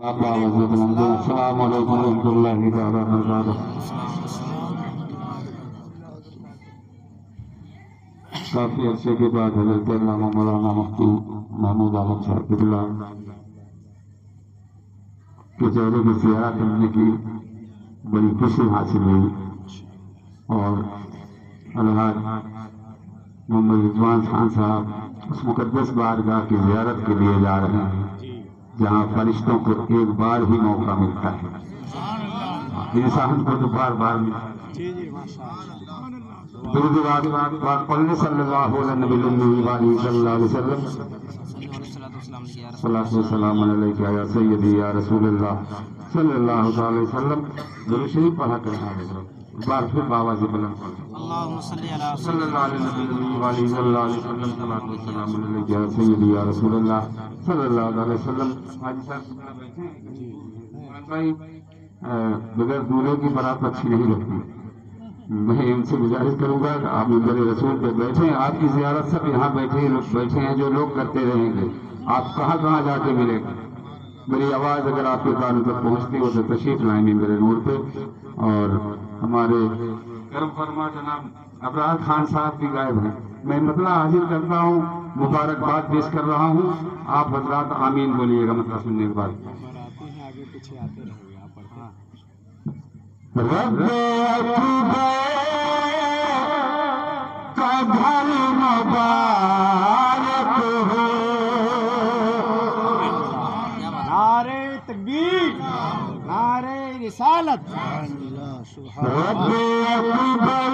السلام علیکم ورحمۃ اللہ وبرکاتہ۔ کافی عرصے کے بعد حضرت علامہ مولانا مفتی محمود عالم صاحب قبلہ کے چہرے کی زیارت کرنے کی بڑی خوشی حاصل ہوئی اور الحاج محمد رضوان خان صاحب اس مقدس بارگاہ کی زیارت کے لیے جا رہے ہیں جہاں فرشتوں کو ایک بار ہی موقع ملتا ہے، انسان کو تو بار بار ملتا ہے۔ درود بات پڑھنے صلی اللہ علیہ نبی صلی اللہ علیہ وسلم۔ صلاۃ و سلام علیک یا سیدی یا رسول اللہ صلی اللہ علیہ وسلم۔ درود شریف پڑھا کرنا ہے، بار پھر بابا سے بلند پڑھیں۔ اللہم صلی اللہ علیہ نبی صلی اللہ علیہ وسلم۔ صلاۃ و سلام علیک یا سیدی یا رسول اللہ صلی اللہ علیہ وسلم۔ حاجی صاحب بیٹھے بھائی، بغیر دولہے کی بارات اچھی نہیں لگتی۔ میں ان سے گزارش کروں گا کہ آپ منبر رسول پہ بیٹھیں، آپ کی زیارت سب یہاں بیٹھے ہیں جو لوگ کرتے رہیں گے، آپ کہاں کہاں جا کے ملیں گے۔ میری آواز اگر آپ کے کانوں تک پہنچتی ہو تو تشریف لائیں منبر نور پہ۔ اور ہمارے کرم فرما جناب ابرار خان صاحب بھی غائب ہیں، میں مطلع حاضر کرتا ہوں، مبارکباد پیش کر رہا ہوں، آپ حضرات آمین بولیے گا مطلع سننے کے بعد۔ رب اکبر کا گھر مبارک ہو، نعرہ تکبیر، نعرہ رسالت۔ رب اکبر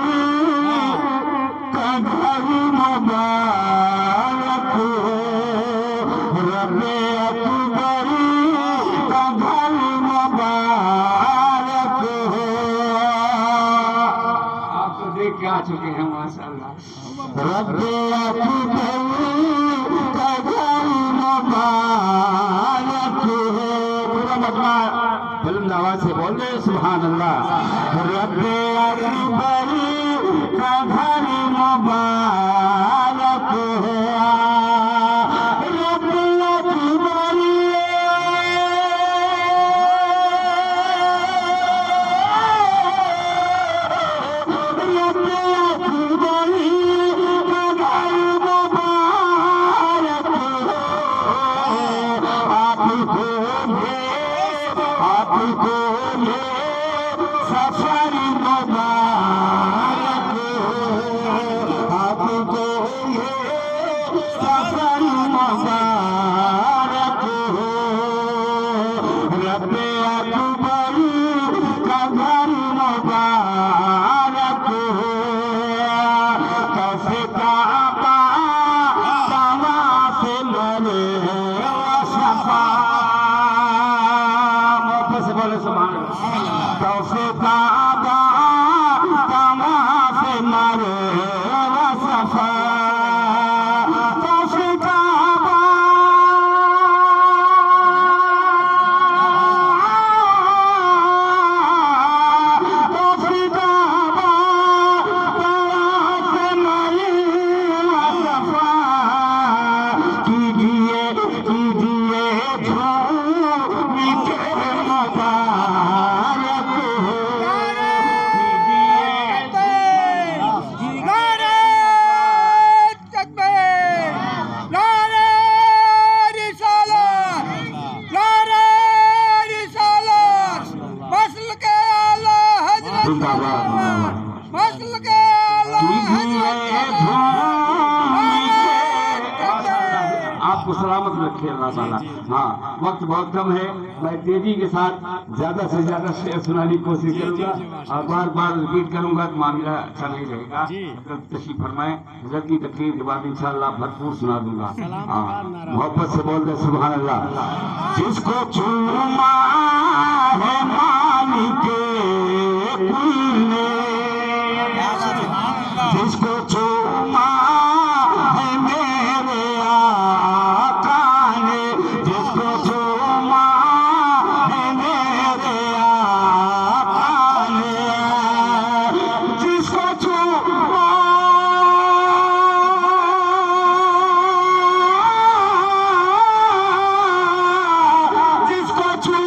کا گھر مبارک ہو، رب اکبر کا گھر مبارک ہو۔ آپ تو دیکھ کے آ چکے ہیں ماشاءاللہ۔ رب اکبر کا گھر مبارک ہو، پورا مجمع بلند آواز سے بول رہے سبحان اللہ۔ رب اکبر کا گھر مبارک ہو، رب اکبر آپ کو سلامت رکھے اللہ تعالیٰ۔ ہاں وقت بہت کم ہے، میں تیزی کے ساتھ زیادہ سے زیادہ شعر سنانے کی کوشش کروں گا اور بار بار ریپیٹ کروں گا تو معاملہ اچھا نہیں رہے گا۔ تشریف فرمائیں، حضرت کی تقریر کے بعد انشاءاللہ بھرپور سنا دوں گا۔ ہاں محبت سے بول دے سبحان اللہ۔ جس کو چوما ہے مالک کل نے، جس کو چوما ہے میرے آقا نے، جس کو چوما ہے میرے آقا نے، جس کو چوما جس کو چوما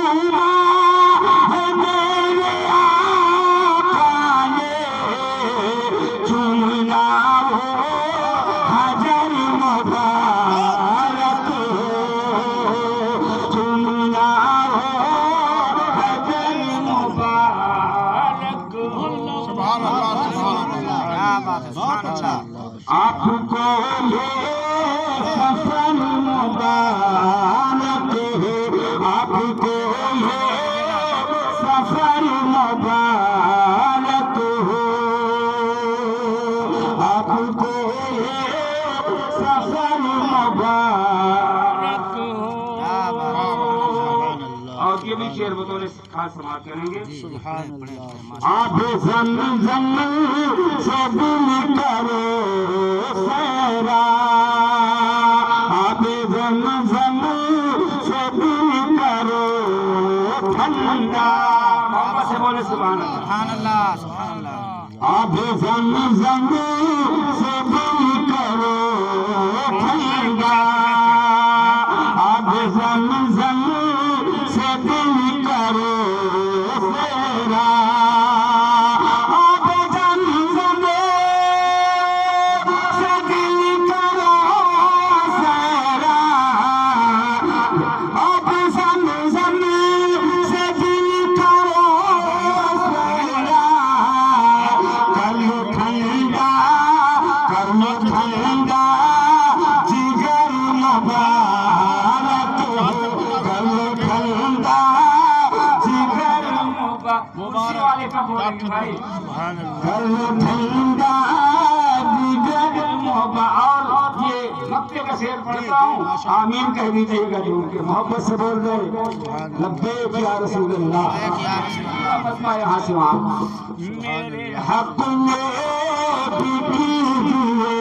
کو یہ سفر مبارک ہو، آپ کو یہ سفر مبارک ہو۔ اور یہ بھی شعر بطور خاص سماعت کریں گے۔ آب زمزم سے دل کرو سیرا، آب زمزم سے دل کرو ٹھنڈا۔ محبت سے بولے سبحان اللہ۔ سبحان اللہ۔ آب زمزم سے دل کرو ٹھنڈا، آب زمزم سے دل کرو سیرا، آب زمزم سے دل کرو سیرا، آب زمزم سے دل کرو سیرا، کر لو ٹھنڈا، کر لو ٹھنڈا جگر مبارک ہو، کر لو ٹھنڈا جگر مبارک ہو، کر لو ٹھنڈا جگر مبارک۔ اور یہ مکے کا شعر پڑھتا ہوں، آمین کہہ دیجیے گا جو کہ محبت سے بول رہے لبیک یا رسول اللہ۔ مجمع یہاں سے وہاں میرے حق میں بھی کیجیے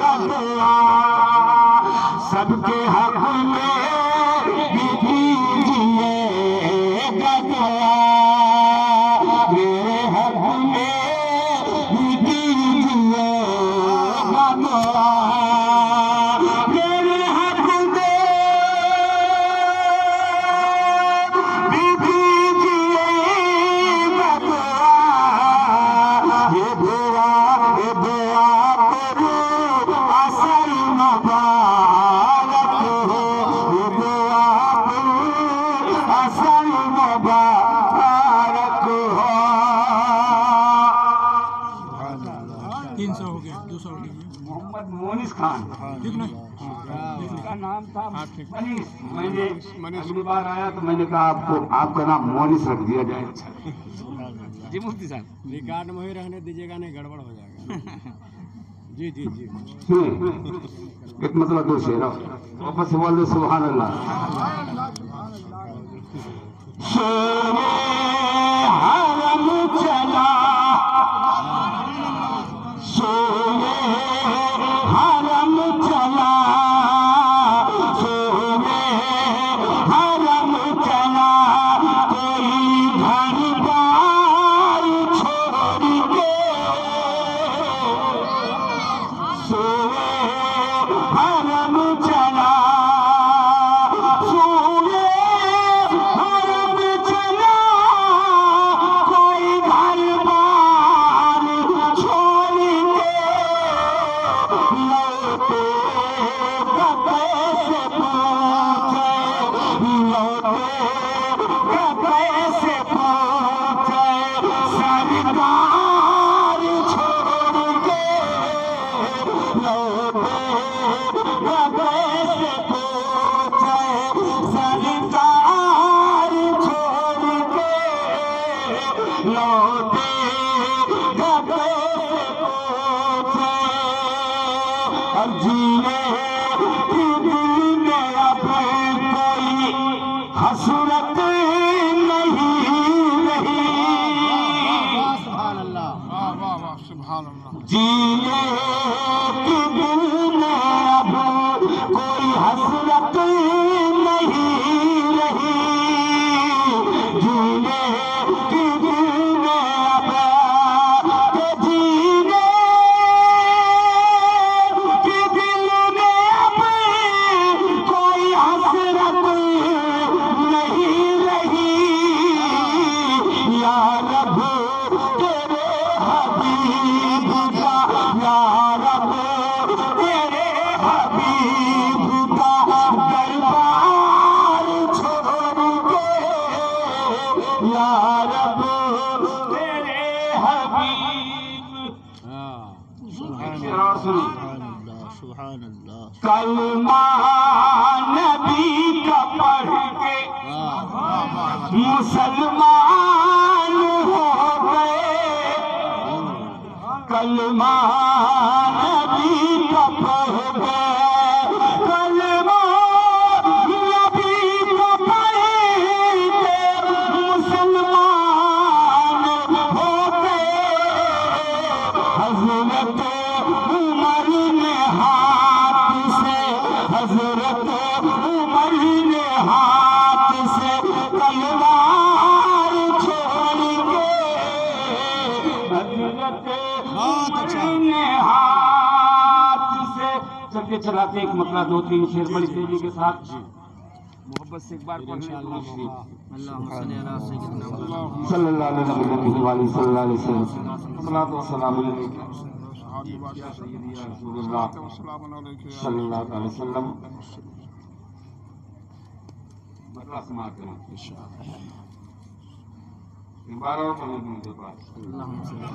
گا دعا، سب کے حق میں بھی کیجیے گا دعا، میرے حق میں بھی کیجیے گا دعا، میرے حق میں بھی کیجیے گا دعا، یہ دعا کرو اصل مبارک ہو، یہ دعا کرو اصل مبارک ہو۔ 300 ہو گیا، 200 ہو گیا۔ محمد مونس خان ٹھیک نا؟ اس کا نام تھا منیس۔ میں نے اگلی بار آیا تو میں نے کہا آپ کا نام مونس رکھ دیا جائے۔ جی مفتی صاحب ریکارڈ میں ہی رہنے دیجیے گا، نہیں گڑبڑ ہو جائے گا۔ جی جی جی۔ ایک مطلب دو شعر واپس سے بول دے سبحان اللہ۔ شیر حرم چلا، شیر حرم چلا، شیر حرم چلا، کوئی گھر بار چھوڑ کے، شیر حرم چلا، شیر حرم چلا، کوئی گھر بار چھوڑ کے، لوٹے گا کیسے پہنچے، لوٹے گا کیسے پہنچے، سرکار چھوڑ کے، لوٹے گا کیسے پہنچے، سرکار چھوڑ کے، لوٹے گا کیسے پہنچے، اب جینے کی دل میں اب کوئی حسرت نہیں رہی، سبحان اللہ۔ واہ واہ واہ، سبحان اللہ۔ جینے کی دل میں اب کوئی حسرت نہیں رہی، جینے کی دل میں اب کہ جینے کی دل میں اب کوئی حسرت نہیں رہی، یا رب تیرے حبیب کا، یا رب تیرے حبیب کا دربار چھوڑ کے، یا رب تیرے حبیب۔ اور سنیں سبحان اللہ۔ کلمہ نبی کا پڑھ کے مسلمان ہو گئے کلمہ نبی کا پڑھ گئے کلمہ نبی کا پڑھ کے مسلمان ہو گئے حضرت عمر نے ہاتھ سے حضرت عمر نے ہاتھ سے تلوار چھوڑ کے حضرت عمر نے ہاتھ سے چلتے چلاتے ایک مطلع دو تین شعر بڑی تیزی کے ساتھ محبت سے ایک بار انشاءاللہ اللہم صلی علی سیدنا محمد صلی اللہ علیہ وسلم صلی اللہ علیہ وسلم صلاۃ و سلام علیک یا سیدی یا رسول اللہ صلی اللہ علیہ وسلم مطلع سماعت کریں بارہ اور پڑھیں گے مجھے پاس اللہم صلی علی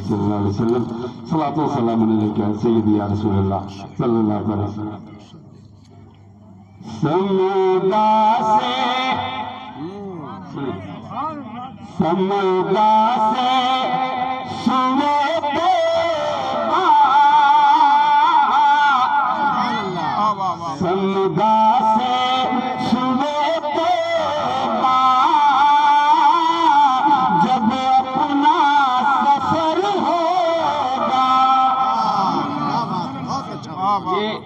صلی اللہ علیہ وسلم صلاۃ و سلام علیک یا سیدی یا رسول اللہ صلی اللہ علیہ وسلم سمودا سے سمودا سے سوے سمودا سے سوے جب اپنا سفر ہوگا یہ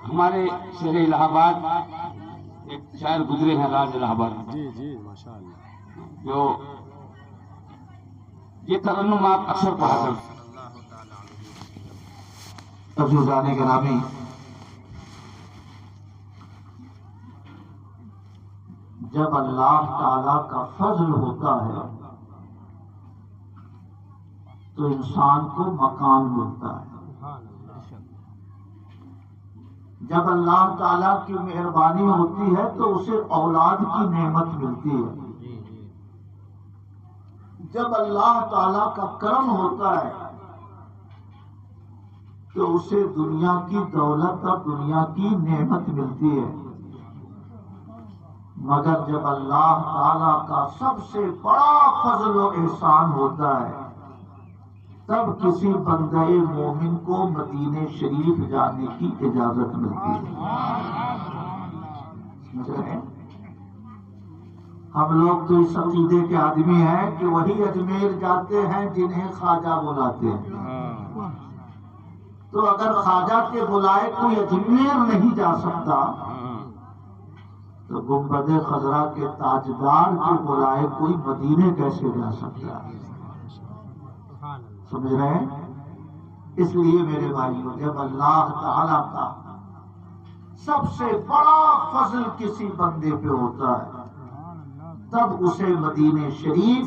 ہمارے شہر الہ آباد ایک شاعر گزرے ہیں راج الہ آباد جی جی ماشاءاللہ جو یہ ترنم آپ اکثر پڑھا کرتے عزیزان گرامی جب اللہ تعالی کا فضل ہوتا ہے تو انسان کو مقام ملتا ہے جب اللہ تعالیٰ کی مہربانی ہوتی ہے تو اسے اولاد کی نعمت ملتی ہے جب اللہ تعالیٰ کا کرم ہوتا ہے تو اسے دنیا کی دولت اور دنیا کی نعمت ملتی ہے مگر جب اللہ تعالیٰ کا سب سے بڑا فضل و احسان ہوتا ہے تب کسی بندہ مومن کو مدینہ شریف جانے کی اجازت ملتی ہے سمجھ رہے ہیں ہم لوگ تو اس عقیدے کے آدمی ہیں کہ وہی اجمیر جاتے ہیں جنہیں خواجہ بلاتے ہیں تو اگر خواجہ کے بلائے کوئی اجمیر نہیں جا سکتا تو گنبد خضرا کے تاجدار کے بلائے کوئی مدینے کیسے جا سکتا ہے سمجھ رہے ہیں اس لیے میرے بھائیوں جب اللہ تعالی کا سب سے بڑا فضل کسی بندے پہ ہوتا ہے تب اسے مدینہ شریف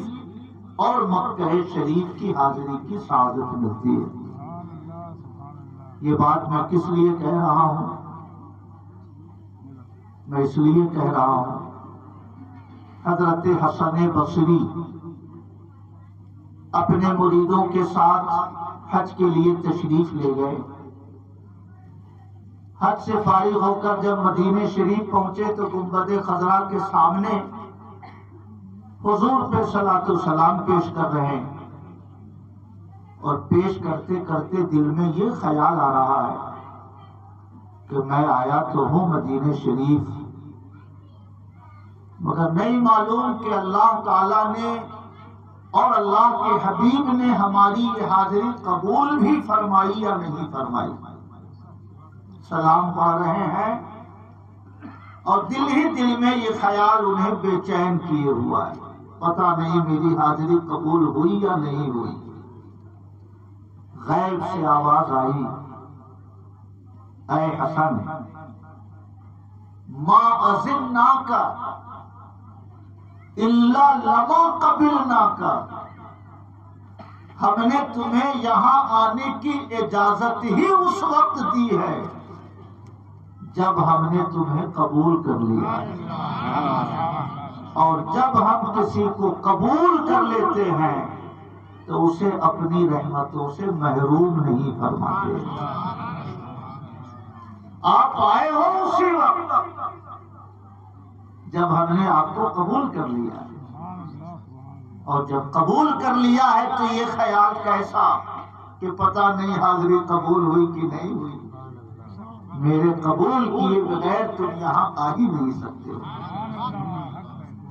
اور مکہ شریف کی حاضری کی سعادت ملتی ہے یہ بات میں کس لیے کہہ رہا ہوں میں اس لیے کہہ رہا ہوں حضرت حسن بصری اپنے مریدوں کے ساتھ حج کے لیے تشریف لے گئے حج سے فارغ ہو کر جب مدینہ شریف پہنچے تو گنبد خضرا کے سامنے حضور پہ صلاۃ و سلام پیش کر رہے ہیں اور پیش کرتے کرتے دل میں یہ خیال آ رہا ہے کہ میں آیا تو ہوں مدینہ شریف مگر نہیں معلوم کہ اللہ تعالیٰ نے اور اللہ کے حبیب نے ہماری یہ حاضری قبول بھی فرمائی یا نہیں فرمائی سلام پڑھ رہے ہیں اور دل ہی دل میں یہ خیال انہیں بے چین کیے ہوا ہے پتہ نہیں میری حاضری قبول ہوئی یا نہیں ہوئی غیب سے آواز آئی اے حسن ما اذناک الا لما قبلناک ہم نے تمہیں یہاں آنے کی اجازت ہی اس وقت دی ہے جب ہم نے تمہیں قبول کر لیا اور جب ہم کسی کو قبول کر لیتے ہیں تو اسے اپنی رحمتوں سے محروم نہیں فرماتے آپ آئے ہو اسی وقت جب ہم نے آپ کو قبول کر لیا، اور جب قبول کر لیا ہے تو یہ خیال کیسا کہ پتہ نہیں حاضری قبول ہوئی کہ نہیں ہوئی، میرے قبول کیے بغیر تم یہاں آ ہی نہیں سکتے ہو۔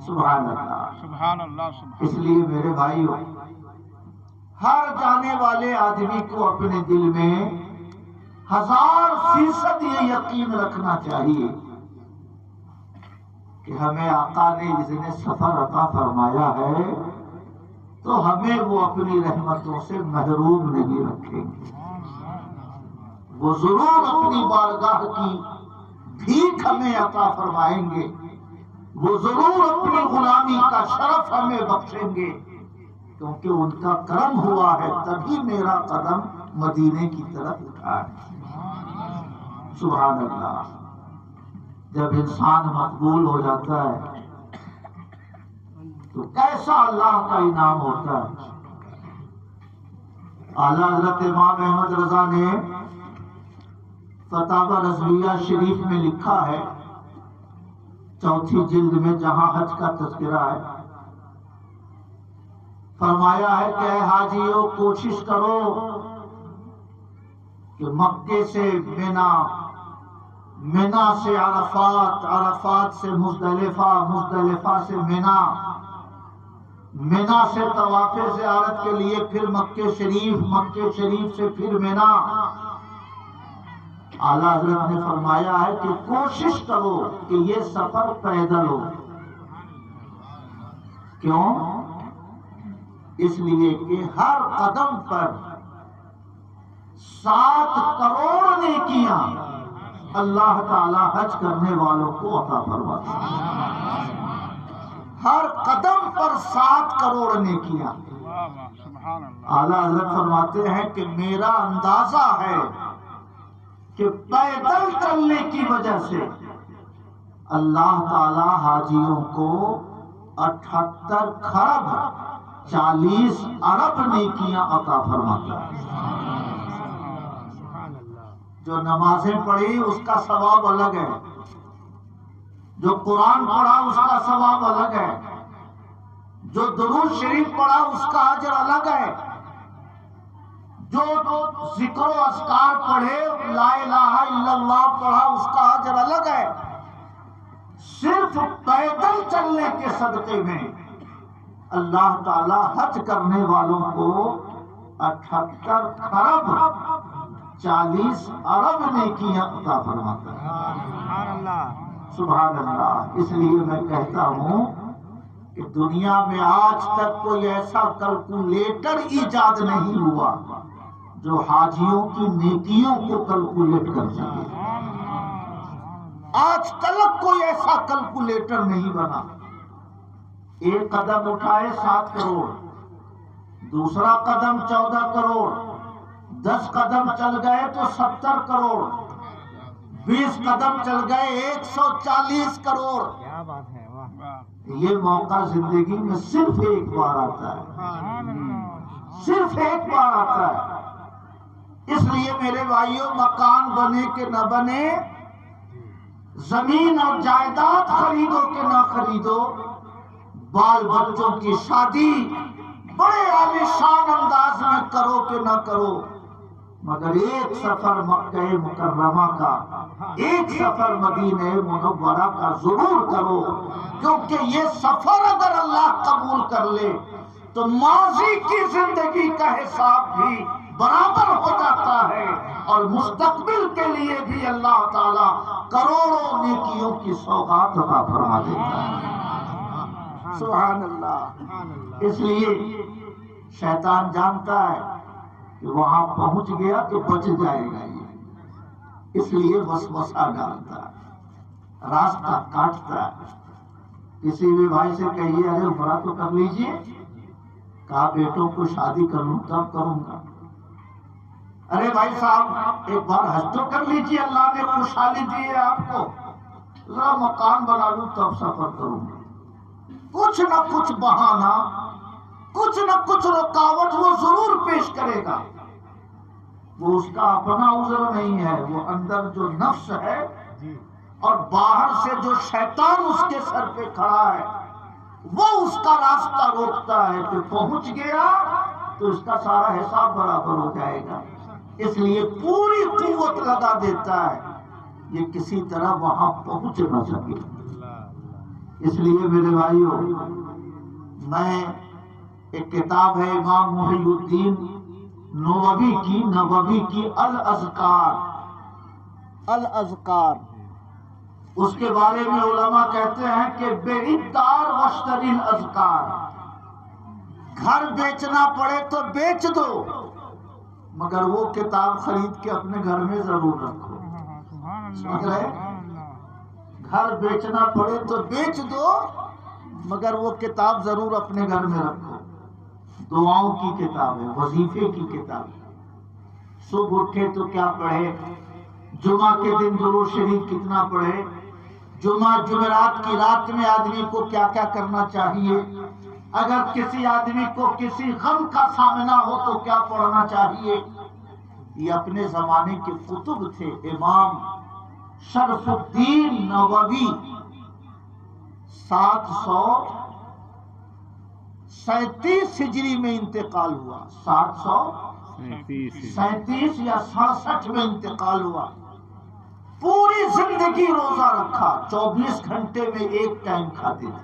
سبحان اللہ، سبحان اللہ، سبحان اس لیے میرے بھائیو، ہر جانے والے آدمی کو اپنے دل میں 1000% یہ یقین رکھنا چاہیے کہ ہمیں آقا نے اذن سفر عطا فرمایا ہے تو ہمیں وہ اپنی رحمتوں سے محروم نہیں رکھیں گے، وہ ضرور اپنی بارگاہ کی بھیک ہمیں عطا فرمائیں گے، وہ ضرور اپنی غلامی کا شرف ہمیں بخشیں گے، کیونکہ ان کا کرم ہوا ہے تبھی میرا قدم مدینے کی طرف اٹھا ہے۔ سبحان اللہ، جب انسان مقبول ہو جاتا ہے تو کیسا اللہ کا انعام ہوتا ہے۔ اعلیٰ حضرت امام احمد رضا نے فتاوی رضویہ شریف میں لکھا ہے، 4 جلد میں جہاں حج کا تذکرہ ہے، فرمایا ہے کہ اے حاجیوں کوشش کرو کہ مکے سے مینا، مینا سے عرفات، عرفات سے مزدلفہ، مزدلفہ سے مینا، مینا سے طواف زیارت کے لیے پھر مکے شریف، مکے شریف سے پھر مینا۔ اعلیٰ حضرت نے فرمایا ہے کہ کوشش کرو کہ یہ سفر پیدل ہو۔ کیوں؟ اس لیے کہ ہر قدم پر 7 کروڑ نیکیاں اللہ تعالی حج کرنے والوں کو عطا فرماتا ہے۔ ہر قدم پر 7 کروڑ نیکیاں۔ سبحان اللہ۔ اعلیٰ حضرت فرماتے ہیں کہ میرا اندازہ ہے کہ پیدل چلنے کی وجہ سے اللہ تعالی حاجیوں کو 78 کھرب 40 ارب نیکیاں عطا فرماتا ہے۔ جو نمازیں پڑھی اس کا ثواب الگ ہے، جو قرآن پڑھا اس کا ثواب الگ ہے، جو درود شریف پڑھا اس کا اجر الگ ہے، جو ذکر و اذکار پڑھے، لا الہ الا اللہ پڑھا اس کا اجر الگ ہے۔ صرف پیدل چلنے کے صدقے میں اللہ تعالی حج کرنے والوں کو 78 کھرب 40 ارب نیکیاں عطا فرماتا ہے۔ سبحان اللہ۔ سبحان اللہ۔ اس لیے میں کہتا ہوں کہ دنیا میں آج تک کوئی ایسا کیلکولیٹر ایجاد نہیں ہوا جو حاجیوں کی نیکیوں کو کیلکولیٹ کر سکے۔ آج تک کوئی ایسا کیلکولیٹر نہیں بنا۔ ایک قدم اٹھائے 7 کروڑ، دوسرا قدم 14 کروڑ، 10 قدم چل گئے تو 70 کروڑ، 20 قدم چل گئے 140 کروڑ۔ کیا بات ہے، واہ۔ یہ موقع زندگی میں صرف ایک بار آتا ہے، صرف ایک بار آتا ہے۔ اس لیے میرے بھائیوں، مکان بنے کہ نہ بنے، زمین اور جائیداد خریدو کہ نہ خریدو، بال بچوں کی شادی بڑے عالیشان انداز میں کرو کہ نہ کرو، مگر ایک سفر مکہ مکرمہ کا، ایک سفر مدینہ منورہ کا ضرور کرو، کیونکہ یہ سفر اگر اللہ قبول کر لے تو ماضی کی زندگی کا حساب بھی برابر ہو جاتا ہے، اور مستقبل کے لیے بھی اللہ تعالیٰ کروڑوں نیکیوں کی سوغات عطا فرما دیتا ہے۔ سبحان اللہ۔ اس لیے شیطان جانتا ہے کہ وہاں پہنچ گیا تو بچ جائے گا، یہ اس لیے وسوسہ ڈالتا ہے، راستہ کاٹتا ہے۔ کسی بھی بھائی سے کہیے ارے عمرہ تو کر لیجئے، کہا بیٹوں کو شادی کر لوں تب کروں گا۔ ارے بھائی صاحب ایک بار حج تو کر لیجئے، اللہ نے خوشحالی دی ہے آپ کو، ذرا مکان بنا لوں تب سفر کروں گا۔ کچھ نہ کچھ بہانہ، کچھ نہ کچھ رکاوٹ وہ ضرور پیش کرے گا۔ وہ اس کا اپنا عذر نہیں ہے، وہ اندر جو نفس ہے اور باہر سے جو شیطان اس کے سر پہ کھڑا ہے وہ اس کا راستہ روکتا ہے کہ پہنچ گیا تو اس کا سارا حساب برابر ہو جائے گا، اس لیے پوری قوت لگا دیتا ہے یہ کسی طرح وہاں پہنچ نہ سکے۔ اس لیے میرے بھائیوں، میں ایک کتاب ہے امام محی الدین نووی کی الاذکار، اس کے بارے میں علماء کہتے ہیں کہ بِعِدَّار وَاشْتَرِ الْأَذْكَارِ، گھر بیچنا پڑے تو بیچ دو مگر وہ کتاب خرید کے اپنے گھر میں ضرور رکھو۔ سمجھ رہے؟ گھر بیچنا پڑے تو بیچ دو مگر وہ کتاب ضرور اپنے گھر میں رکھو۔ دعاؤں کی کتاب ہے، وظیفے کی کتاب ہے، صبح اٹھے تو کیا پڑھے، جمعہ کے دن درود شریف کتنا پڑھے، جمعرات کی رات میں آدمی کو کیا کیا کرنا چاہیے، اگر کسی آدمی کو کسی غم کا سامنا ہو تو کیا پڑھنا چاہیے۔ یہ اپنے زمانے کے کتب تھے۔ امام شرف الدین نووی 737 ہجری میں انتقال ہوا، 737 یا 67 میں انتقال ہوا۔ پوری زندگی روزہ رکھا، 24 گھنٹے میں ایک ٹائم کھاتے تھے،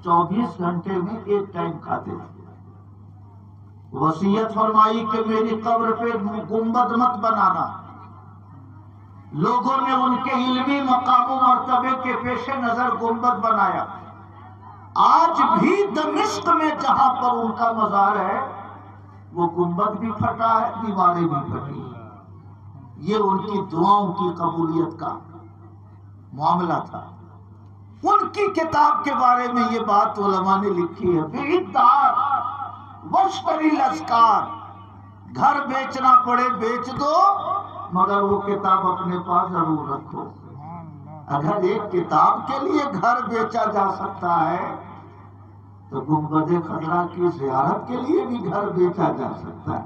24 گھنٹے میں ایک ٹائم کھاتے تھے۔ وصیت فرمائی کہ میری قبر پہ گنبد مت بنانا۔ لوگوں نے ان کے علمی مقام و مرتبے کے پیش نظر گنبد بنایا۔ آج بھی دمشق میں جہاں پر ان کا مزار ہے وہ گنبد بھی پھٹا ہے، دیواریں بھی پھٹی ہیں۔ یہ ان کی دعاؤں کی قبولیت کا معاملہ تھا۔ ان کی کتاب کے بارے میں یہ بات علماء نے لکھی ہے، بِعِدَّار وَاشْتَرِ الْأَذْكَارِ، گھر بیچنا پڑے بیچ دو مگر وہ کتاب اپنے پاس ضرور رکھو۔ اگر ایک کتاب کے لیے گھر بیچا جا سکتا ہے تو گنبد خضرا کی زیارت کے لیے بھی گھر بیچا جا سکتا ہے،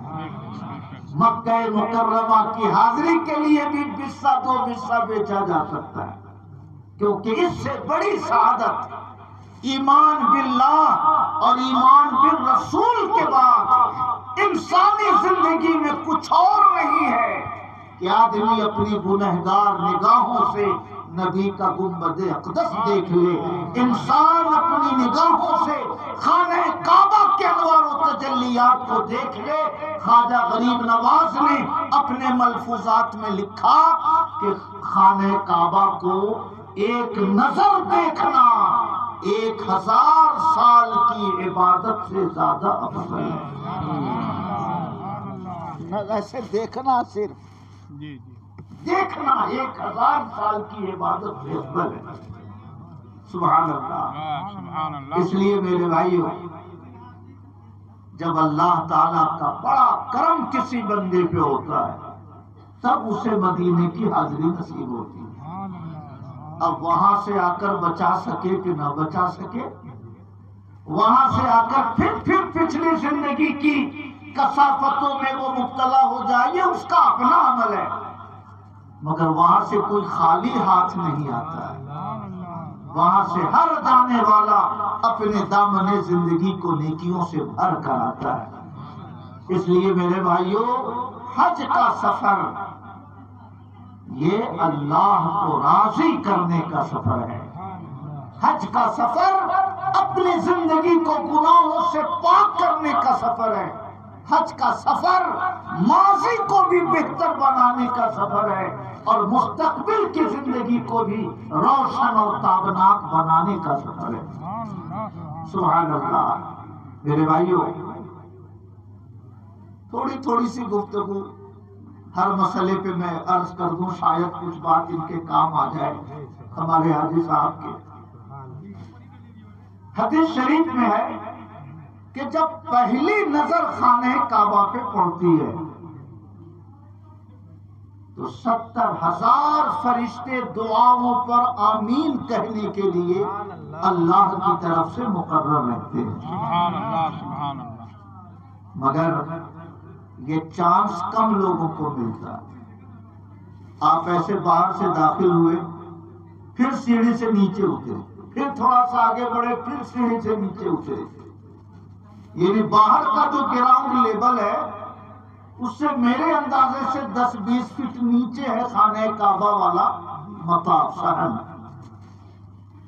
مکہ مکرمہ کی حاضری کے لیے بھی بسہ دو بسہ بیچا جا سکتا ہے، کیونکہ اس سے بڑی سعادت ایمان باللہ اور ایمان بالرسول کے بعد انسانی زندگی میں کچھ اور نہیں ہے کہ آدمی اپنی گنہگار نگاہوں سے نبی کا گنبد اقدس دیکھ لے، انسان اپنی نگاہوں سے خانہ کعبہ کے انوار و تجلیات کو دیکھ لے۔ خواجہ غریب نواز نے اپنے ملفوظات میں لکھا کہ خانہ کعبہ کو ایک نظر دیکھنا 1000 سال کی عبادت سے زیادہ افضل ہے۔ ایسے دیکھنا، صرف دیکھنا 1000 سال کی عبادت سے افضل ہے۔ سبحان اللہ۔ اس لیے میرے بھائیو، جب اللہ تعالیٰ کا بڑا کرم کسی بندے پہ ہوتا ہے تب اسے مدینے کی حاضری نصیب ہوتی ہے۔ اب وہاں سے آ کر بچا سکے کہ نہ بچا سکے، وہاں سے آ کر پھر پچھلی زندگی کی کثافتوں میں وہ مبتلا ہو جائے، یہ اس کا اپنا عمل ہے، مگر وہاں سے کوئی خالی ہاتھ نہیں آتا ہے۔ وہاں سے ہر جانے والا اپنے دامن زندگی کو نیکیوں سے بھر کر آتا ہے۔ اس لیے میرے بھائیوں، حج کا سفر یہ اللہ کو راضی کرنے کا سفر ہے۔ حج کا سفر اپنی زندگی کو گناہوں سے پاک کرنے کا سفر ہے۔ حج کا سفر ماضی کو بھی بہتر بنانے کا سفر ہے اور مستقبل کی زندگی کو بھی روشن اور تابناک بنانے کا سفر ہے۔ سبحان اللہ۔ میرے بھائیوں، تھوڑی سی گفتگو ہر مسئلے پہ میں عرض کر دوں، شاید کچھ بات ان کے کام آ جائے ہمارے حاجی صاحب کے۔ حدیث شریف میں ہے کہ جب پہلی نظر خانہ کعبہ پہ پڑتی ہے تو 70,000 فرشتے دعاؤں پر آمین کہنے کے لیے اللہ کی طرف سے مقرر رہتے ہیں۔ سبحان اللہ، سبحان اللہ۔ مگر یہ چانس کم لوگوں کو ملتا ہے۔ آپ ایسے باہر سے داخل ہوئے، پھر سیڑھی سے نیچے اترے، پھر تھوڑا سا آگے بڑھے، پھر سیڑھی سے نیچے اترے، یعنی باہر کا جو گراؤنڈ لیول ہے اس سے میرے اندازے سے 10-20 فٹ نیچے ہے خانہ کعبہ والا مطاف صحن۔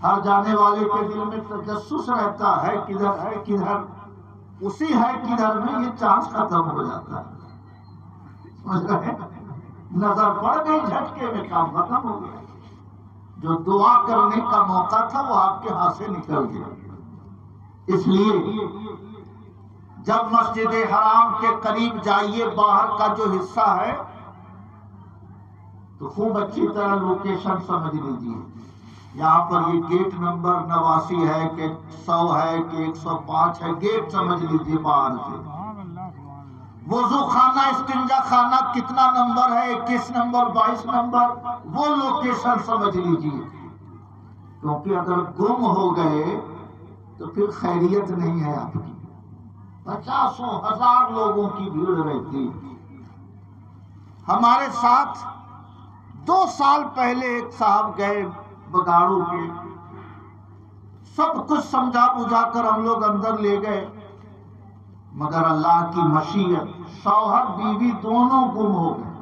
ہر جانے والے کے دل میں تجسس رہتا ہے کدھر ہے کدھر، اسی ہے کدھر میں یہ چانس ختم ہو جاتا ہے، سمجھ رہے ہیں؟ نظر پڑ گئی، جھٹکے میں کام ختم ہو گیا، جو دعا کرنے کا موقع تھا وہ آپ کے ہاتھ سے نکل گیا۔ اس لیے جب مسجد حرام کے قریب جائیے، باہر کا جو حصہ ہے تو خوب اچھی طرح لوکیشن سمجھ لیجیے۔ یہاں پر یہ گیٹ نمبر 89 ہے کہ 100 ہے کہ 105 ہے، گیٹ سمجھ لیجیے باہر سے۔ وضو خانہ استنجا خانہ کتنا نمبر ہے، 21 نمبر 22 نمبر، وہ لوکیشن سمجھ لیجیے، کیونکہ اگر گم ہو گئے تو پھر خیریت نہیں ہے آپ کی۔ 50,000 لوگوں کی بھیڑ رہتی۔ ہمارے ساتھ 2 سال پہلے ایک صاحب گئے بگاڑو کے، سب کچھ سمجھا بجھا کر ہم لوگ اندر لے گئے، مگر اللہ کی مشیت شوہر بیوی دونوں گم ہو گئے،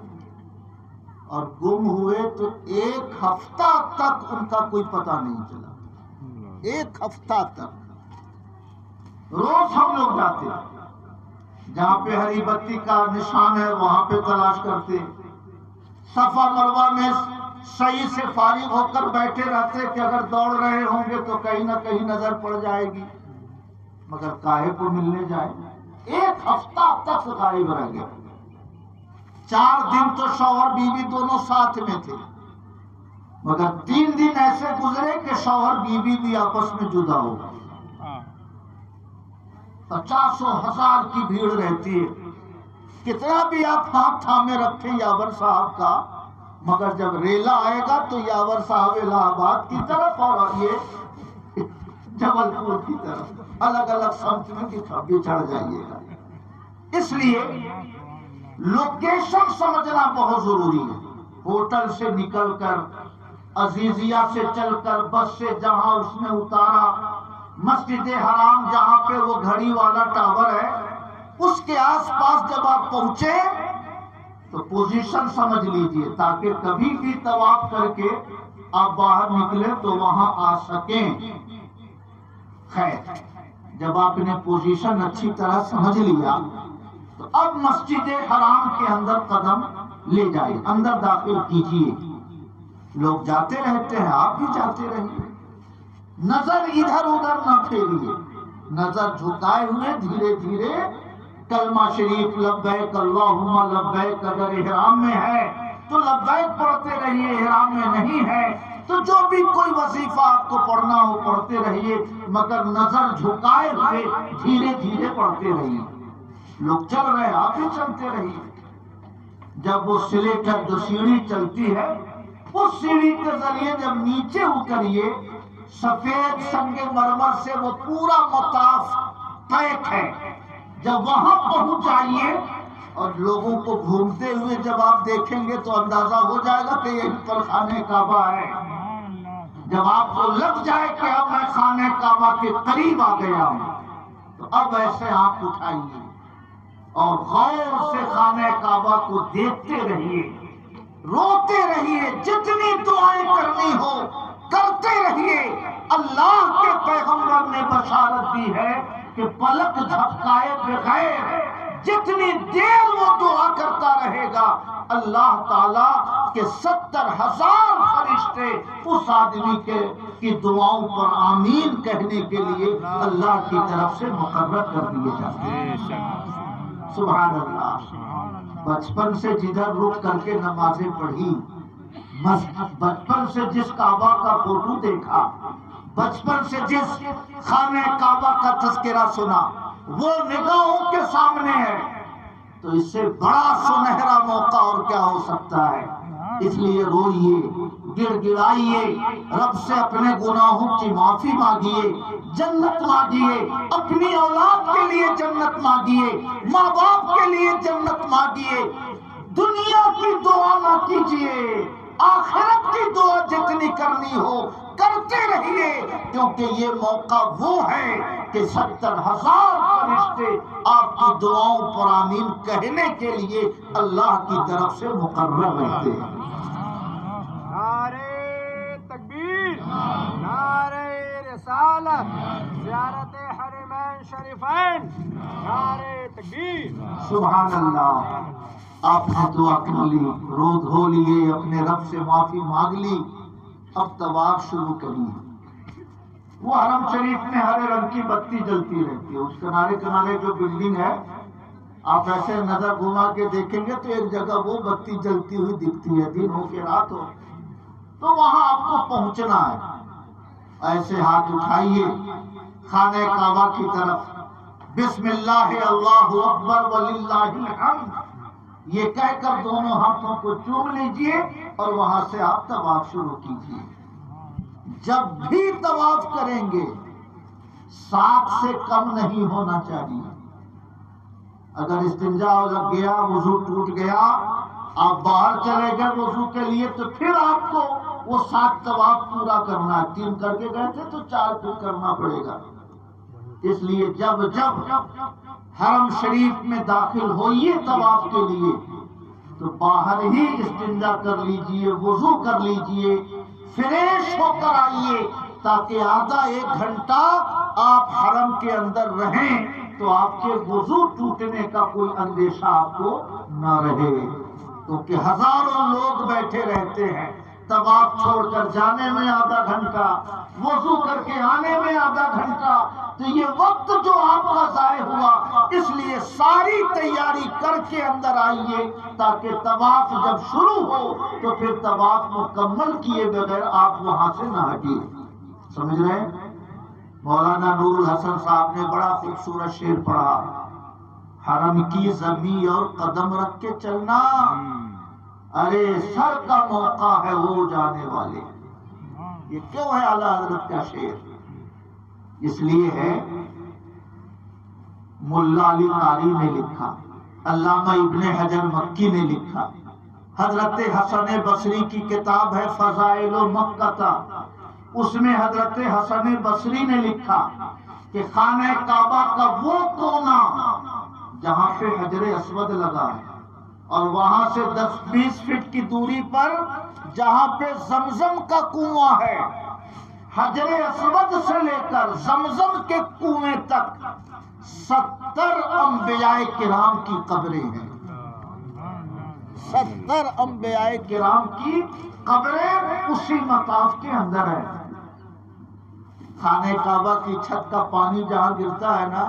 اور گم ہوئے تو 1 ہفتہ تک ان کا کوئی پتہ نہیں چلا، 1 ہفتہ تک۔ روز ہم لوگ جاتے، جہاں پہ ہری بتی کا نشان ہے وہاں پہ تلاش کرتے، صفا مروہ میں صحیح سے فارغ ہو کر بیٹھے رہتے کہ اگر دوڑ رہے ہوں گے تو کہیں نہ کہیں نظر پڑ جائے گی، مگر کاہے کو ملنے جائے۔ 1 ہفتہ تک غائب رہ گئے۔ 4 دن تو شوہر بیوی دونوں ساتھ میں تھے، مگر 3 دن ایسے گزرے کہ شوہر بیوی بھی آپس میں جدا ہو گئے۔ 50,000 کی بھیڑ رہتی ہے، کتنا بھی آپ ہاتھ تھامے رکھیں یاور صاحب کا، مگر جب ریلا آئے گا تو یاور صاحب الہ آباد کی طرف اور یہ جبل پور کی طرف الگ الگ سمت میں بچھڑ جائیے گا۔ اس لیے لوکیشن سمجھنا بہت ضروری ہے۔ ہوٹل سے نکل کر، عزیزیہ سے چل کر، بس سے جہاں اس نے اتارا، مسجد حرام جہاں پہ وہ گھڑی والا ٹاور ہے اس کے آس پاس جب آپ پہنچے تو پوزیشن سمجھ لیجئے، تاکہ کبھی بھی طواف کر کے آپ باہر نکلے تو وہاں آ سکیں۔ خیر، جب آپ نے پوزیشن اچھی طرح سمجھ لیا تو اب مسجد حرام کے اندر قدم لے جائے، اندر داخل کیجئے۔ لوگ جاتے رہتے ہیں، آپ بھی جاتے رہیے، نظر ادھر ادھر نہ پھیریے، نظر جھکائے ہوئے دھیرے دھیرے کلمہ شریف لبیک اللہم لبیک، اگر احرام میں ہے تو لبیک پڑھتے رہیے، احرام میں نہیں ہے تو جو بھی کوئی وظیفہ آپ کو پڑھنا ہو پڑھتے رہیے، مگر نظر جھکائے ہوئے دھیرے دھیرے پڑھتے رہیے۔ لوگ چل رہے، آپ بھی چلتے رہیے۔ جب وہ سلیٹر جو سیڑھی چلتی ہے اس سیڑھی کے ذریعے جب نیچے اتریے، سفید سنگ مرمر سے وہ پورا مطاف پیک ہے، جب وہاں پہنچ جائیے اور لوگوں کو گھومتے ہوئے جب آپ دیکھیں گے تو اندازہ ہو جائے گا کہ یہیں پر خانہ کعبہ ہے۔ جب آپ کو لگ جائے کہ اب میں خانہ کعبہ کے قریب آ گیا ہوں تو اب ایسے آنکھ اٹھائیے اور غور سے خانہ کعبہ کو دیکھتے رہیے، روتے رہیے، جتنی دعائیں کرنی ہو کرتے رہیے۔ اللہ کے پیغمبر نے بشارت دی ہے کہ پلک جھپکائے بغیر جتنی دیر وہ دعا کرتا رہے گا، اللہ تعالیٰ کے 70,000 فرشتے اس آدمی کی دعاؤں پر آمین کہنے کے لیے اللہ کی طرف سے مقرر کر دیے جاتے ہیں۔ سبحان اللہ۔ بچپن سے جدھر رک کر کے نمازیں پڑھی، بچپن سے جس کعبہ کا فوٹو دیکھا، بچپن سے جس خانہ کعبہ کا تذکرہ سنا، وہ نگاہوں کے سامنے ہے، تو اس سے بڑا سنہرا موقع اور کیا ہو سکتا ہے؟ اس لیے روئیے، گڑ گڑائیے، رب سے اپنے گناہوں کی معافی مانگیے، جنت مانگیے، اپنی اولاد کے لیے جنت مانگیے، ماں باپ کے لیے جنت مانگیے، دنیا کی دعا نہ کیجیے، آخرت کی دعا جتنی کرنی ہو کرتے رہیے، کیونکہ یہ موقع وہ ہے کہ 70,000 فرشتے آپ کی دعاؤں پر آمین کہنے کے لیے اللہ کی طرف سے مقرر رہتے ہیں۔ نعرہ تکبیر، نعرہ رسالت، زیارت حرمین شریفین، نعرہ تکبیر۔ سبحان اللہ، آپ نے دعا کر لی، رو دھو لیے، اپنے رب سے معافی مانگ لی، اب طواف شروع کریے۔ وہ حرم شریف میں ہرے رنگ کی بتی جلتی رہتی ہے، اس کنارے کنارے جو بلڈنگ ہے آپ ایسے نظر گھما کے دیکھیں گے تو ایک جگہ وہ بتی جلتی ہوئی دکھتی ہے، دن ہو کے رات ہو، تو وہاں آپ کو پہنچنا ہے۔ ایسے ہاتھ اٹھائیے خانہ کعبہ کی طرف، بسم اللہ اللہ اکبر وللہ الحمد یہ کہہ کر دونوں ہاتھوں کو چوم لیجئے اور وہاں سے آپ طواف شروع کیجئے۔ جب بھی طواف کریں گے 7 سے کم نہیں ہونا چاہیے۔ اگر استنجا لگ گیا، وضو ٹوٹ گیا، آپ باہر چلے گئے وضو کے لیے تو پھر آپ کو وہ 7 طواف پورا کرنا ہے۔ 3 کر کے گئے تھے تو 4 پھر کرنا پڑے گا۔ اس لیے جب حرم شریف میں داخل ہوئیے طواف کے لیے تو باہر ہی استنجا کر لیجئے، وضو کر لیجئے، فریش ہو کر آئیے، تاکہ آدھا 1 گھنٹہ آپ حرم کے اندر رہیں تو آپ کے وضو ٹوٹنے کا کوئی اندیشہ آپ کو نہ رہے، کیونکہ ہزاروں لوگ بیٹھے رہتے ہیں۔ طواف چھوڑ کر جانے میں آدھا گھنٹہ، وضو کر کے آنے میں آدھا گھنٹہ، تو یہ وقت جو آپ کا ضائع ہوا، اس لیے ساری تیاری کر کے اندر آئیے تاکہ طواف جب شروع ہو تو پھر طواف مکمل کیے بغیر آپ وہاں سے نہ ہٹیے۔ سمجھ رہے ہیں؟ مولانا نور الحسن صاحب نے بڑا خوبصورت شعر پڑھا، حرم کی زمین اور قدم رکھ کے چلنا، ارے سر کا موقع ہے وہ جانے والے۔ یہ کیوں ہے اعلیٰ حضرت کا شعر؟ اس لیے ہے ملا علی قاری نے لکھا، علامہ ابن حجر مکی نے لکھا، حضرت حسن بصری کی کتاب ہے فضائل مکہ، اس میں حضرت حسن بصری نے لکھا کہ خانہ کعبہ کا وہ کونا جہاں پہ حجر اسود لگا ہے اور وہاں سے 10-20 فٹ کی دوری پر جہاں پہ زمزم کا کنواں ہے، حجر اسود سے لے کر زمزم کے کنویں تک 70 انبیاء کرام کی قبریں ہیں۔ 70 انبیاء کرام کی قبریں اسی مطاف کے اندر ہیں۔ خانہ کعبہ کی چھت کا پانی جہاں گرتا ہے نا،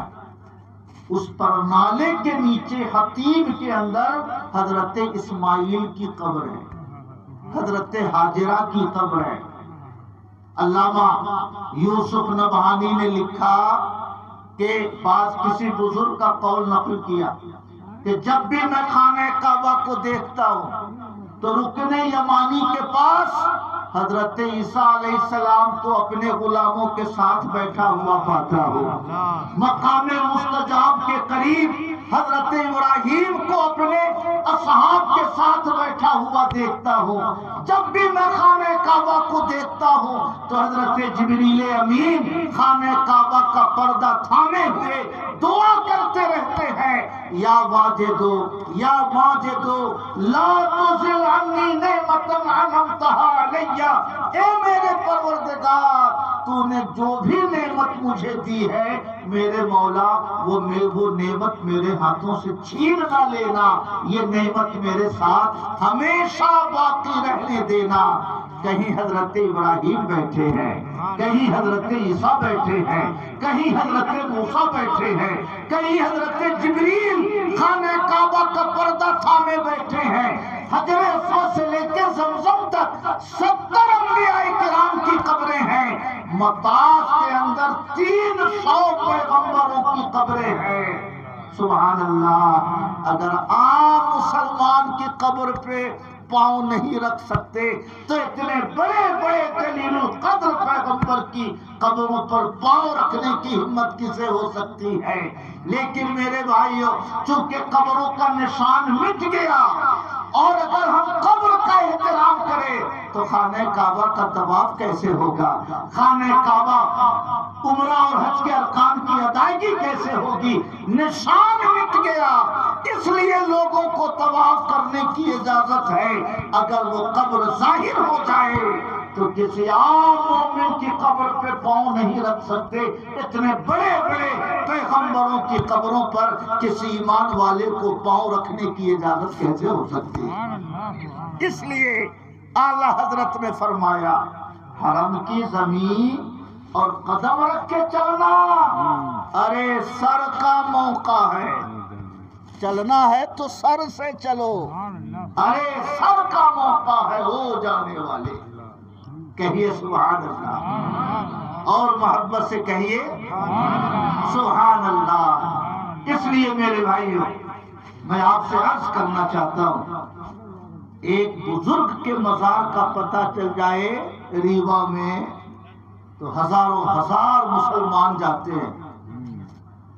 اس پر نالے کے نیچے حتیم کے اندر حضرت اسماعیل کی قبر ہے، حضرت ہاجرہ کی قبر ہے۔ علامہ یوسف نبہانی نے لکھا کہ بعض کسی بزرگ کا قول نقل کیا کہ جب بھی میں خانہ کعبہ کو دیکھتا ہوں تو رکن یمانی کے پاس حضرت عیسیٰ علیہ السلام کو اپنے غلاموں کے ساتھ بیٹھا ہوا پاتا ہوں، مقام مستجاب کے قریب حضرت ابراہیم کو اپنے اصحاب کے ساتھ بیٹھا ہوا دیکھتا ہوں۔ جب بھی میں خانہ کعبہ کو دیکھتا ہوں تو حضرت جبریل امین خانہ کعبہ کا پردہ تھامے ہوئے دعا کرتے رہتے ہیں، یا واجدو یا ماجدو لا تزل عنی نعمت انعمتہا علیہ، اے میرے پروردگار تو نے جو بھی نعمت مجھے دی ہے میرے مولا وہ نعمت میرے ہاتھوں سے چھین نہ لینا، یہ نعمت میرے ساتھ ہمیشہ باقی رہنے دینا۔ کہیں حضرت ابراہیم بیٹھے ہیں، کہیں حضرت عیسیٰ بیٹھے ہیں، کہیں حضرت موسیٰ بیٹھے ہیں، کہیں حضرت جبریل خانہ کعبہ کا پردہ تھامے بیٹھے ہیں۔ حجر اسود سے لے کے زمزم تک 70 انبیاء کرام کی قبریں ہیں۔ مطاف کے اندر 300 پیغمبروں کی قبریں ہیں۔ سبحان اللہ، اگر عام مسلمان کی قبر پہ پاؤں نہیں رکھ سکتے تو اتنے بڑے بڑے جلیل القدر پیغمبر کی قبروں پر پاؤں رکھنے کی ہمت کسے ہو سکتی ہے؟ لیکن میرے بھائیوں، چونکہ قبروں کا نشان مٹ گیا، اور اگر ہم قبر کا احترام کریں تو خانہ کعبہ کا طواف کیسے ہوگا؟ خانہ کعبہ عمرہ اور حج کے ارکان کی ادائیگی کیسے ہوگی؟ نشان مٹ گیا، اس لیے لوگوں کو طواف کرنے کی اجازت ہے۔ اگر وہ قبر ظاہر ہو جائے تو کسی عام مومن کی قبر پہ پاؤں نہیں رکھ سکتے، اتنے بڑے بڑے پیغمبروں کی قبروں پر کسی ایمان والے کو پاؤں رکھنے کی اجازت کیسے ہو سکتی ہے؟ اس لیے اعلیٰ حضرت نے فرمایا حرم کی زمین اور قدم رکھ کے چلنا، ارے سر کا موقع ہے، چلنا ہے تو سر سے چلو، ارے سر کا موقع ہے ہو جانے والے، کہیے سبحان اللہ، اور محبت سے کہیے سبحان اللہ۔ اس لیے میرے بھائیوں، میں آپ سے عرض کرنا چاہتا ہوں، ایک بزرگ کے مزار کا پتہ چل جائے ریوا میں تو ہزاروں ہزار مسلمان جاتے ہیں،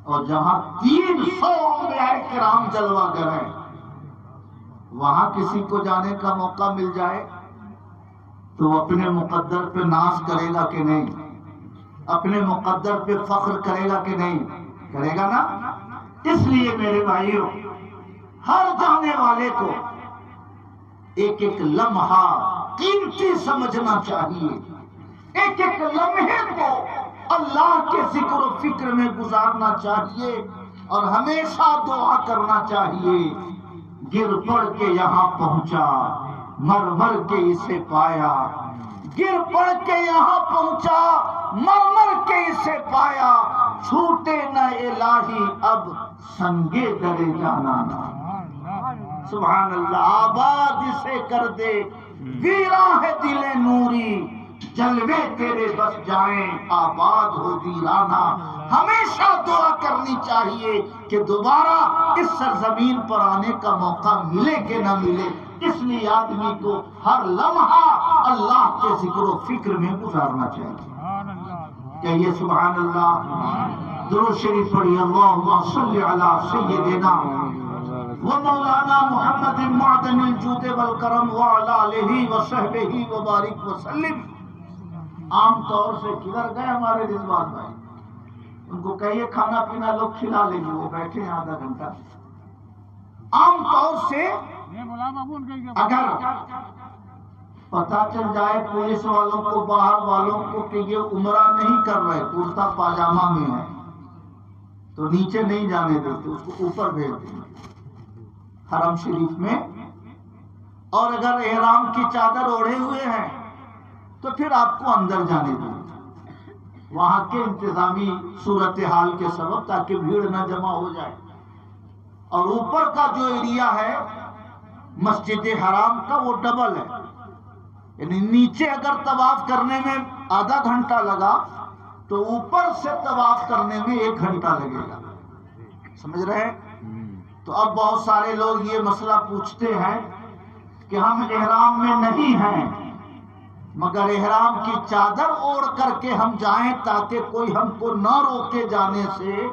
اور جہاں 300 انبیاء کرام جلوہ گر ہیں، وہاں کسی کو جانے کا موقع مل جائے تو وہ اپنے مقدر پہ ناز کرے گا کہ نہیں؟ اپنے مقدر پہ فخر کرے گا کہ نہیں؟ کرے گا نا؟ اس لیے میرے بھائیوں، ہر جانے والے کو ایک ایک لمحہ قیمتی سمجھنا چاہیے، ایک ایک لمحے کو اللہ کے ذکر و فکر میں گزارنا چاہیے، اور ہمیشہ دعا کرنا چاہیے، گر پڑ کے یہاں پہنچا، مر مر کے اسے پایا، گر پڑ کے یہاں پہنچا، مر مر کے اسے پایا، چھوٹے نہ الہی اب سنگے درے جانا نا، سبحان اللہ، آباد اسے کر دے، ویراں ہے دل نوری، جلوے تیرے بس جائیں، آباد ہو ویرانہ۔ ہمیشہ دعا کرنی چاہیے کہ دوبارہ اس سرزمین پر آنے کا موقع ملے کہ نہ ملے، اس لیے آدمی کو ہر لمحہ اللہ کے ذکر و فکر میں گزارنا چاہیے۔ کہیے سبحان اللہ، درود شریف پڑھیے، اللہم صلی علی سیدنا و مولانا محمد معدن الجود والکرم وعلی آلہ وصحبہ وبارک وسلم۔ عام طور سے کدھر گئے ہمارے رضوان بھائی؟ ان کو کہیے کھانا پینا لوگ کھلا لیں گے، وہ بیٹھے ہیں آدھا گھنٹہ۔ عام طور سے اگر پتہ چل جائے پولیس والوں کو، باہر والوں کو کہ یہ عمرہ نہیں کر رہے، کرتا پاجامہ میں ہے، تو نیچے نہیں جانے دیتے، اس کو اوپر بھیج دیں حرم شریف میں۔ اور اگر احرام کی چادر اوڑھے ہوئے ہیں تو پھر آپ کو اندر جانے دیں، وہاں کے انتظامی صورتحال کے سبب، تاکہ بھیڑ نہ جمع ہو جائے۔ اور اوپر کا جو ایریا ہے مسجد حرام کا، وہ ڈبل ہے، یعنی نیچے اگر طواف کرنے میں آدھا گھنٹہ لگا تو اوپر سے طواف کرنے میں 1 گھنٹہ لگے گا، سمجھ رہے ہیں؟ تو اب بہت سارے لوگ یہ مسئلہ پوچھتے ہیں کہ ہم احرام میں نہیں ہیں، مگر احرام کی چادر اوڑھ کر کے ہم جائیں تاکہ کوئی ہم کو نہ روکے جانے سے،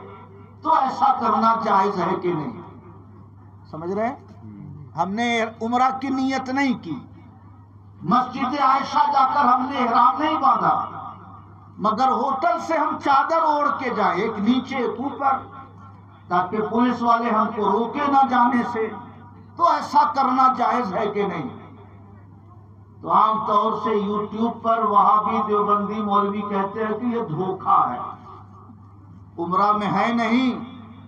تو ایسا کرنا جائز ہے کہ نہیں؟ سمجھ رہے ہیں؟ ہم نے عمرہ کی نیت نہیں کی، مسجد عائشہ جا کر ہم نے احرام نہیں باندھا، مگر ہوٹل سے ہم چادر اوڑھ کے جائیں، ایک نیچے ایک اوپر، تاکہ پولیس والے ہم کو روکے نہ جانے سے، تو ایسا کرنا جائز ہے کہ نہیں؟ تو عام طور سے یوٹیوب پر وہابی دیوبندی مولوی کہتے ہیں کہ یہ دھوکہ ہے، عمرہ میں ہے نہیں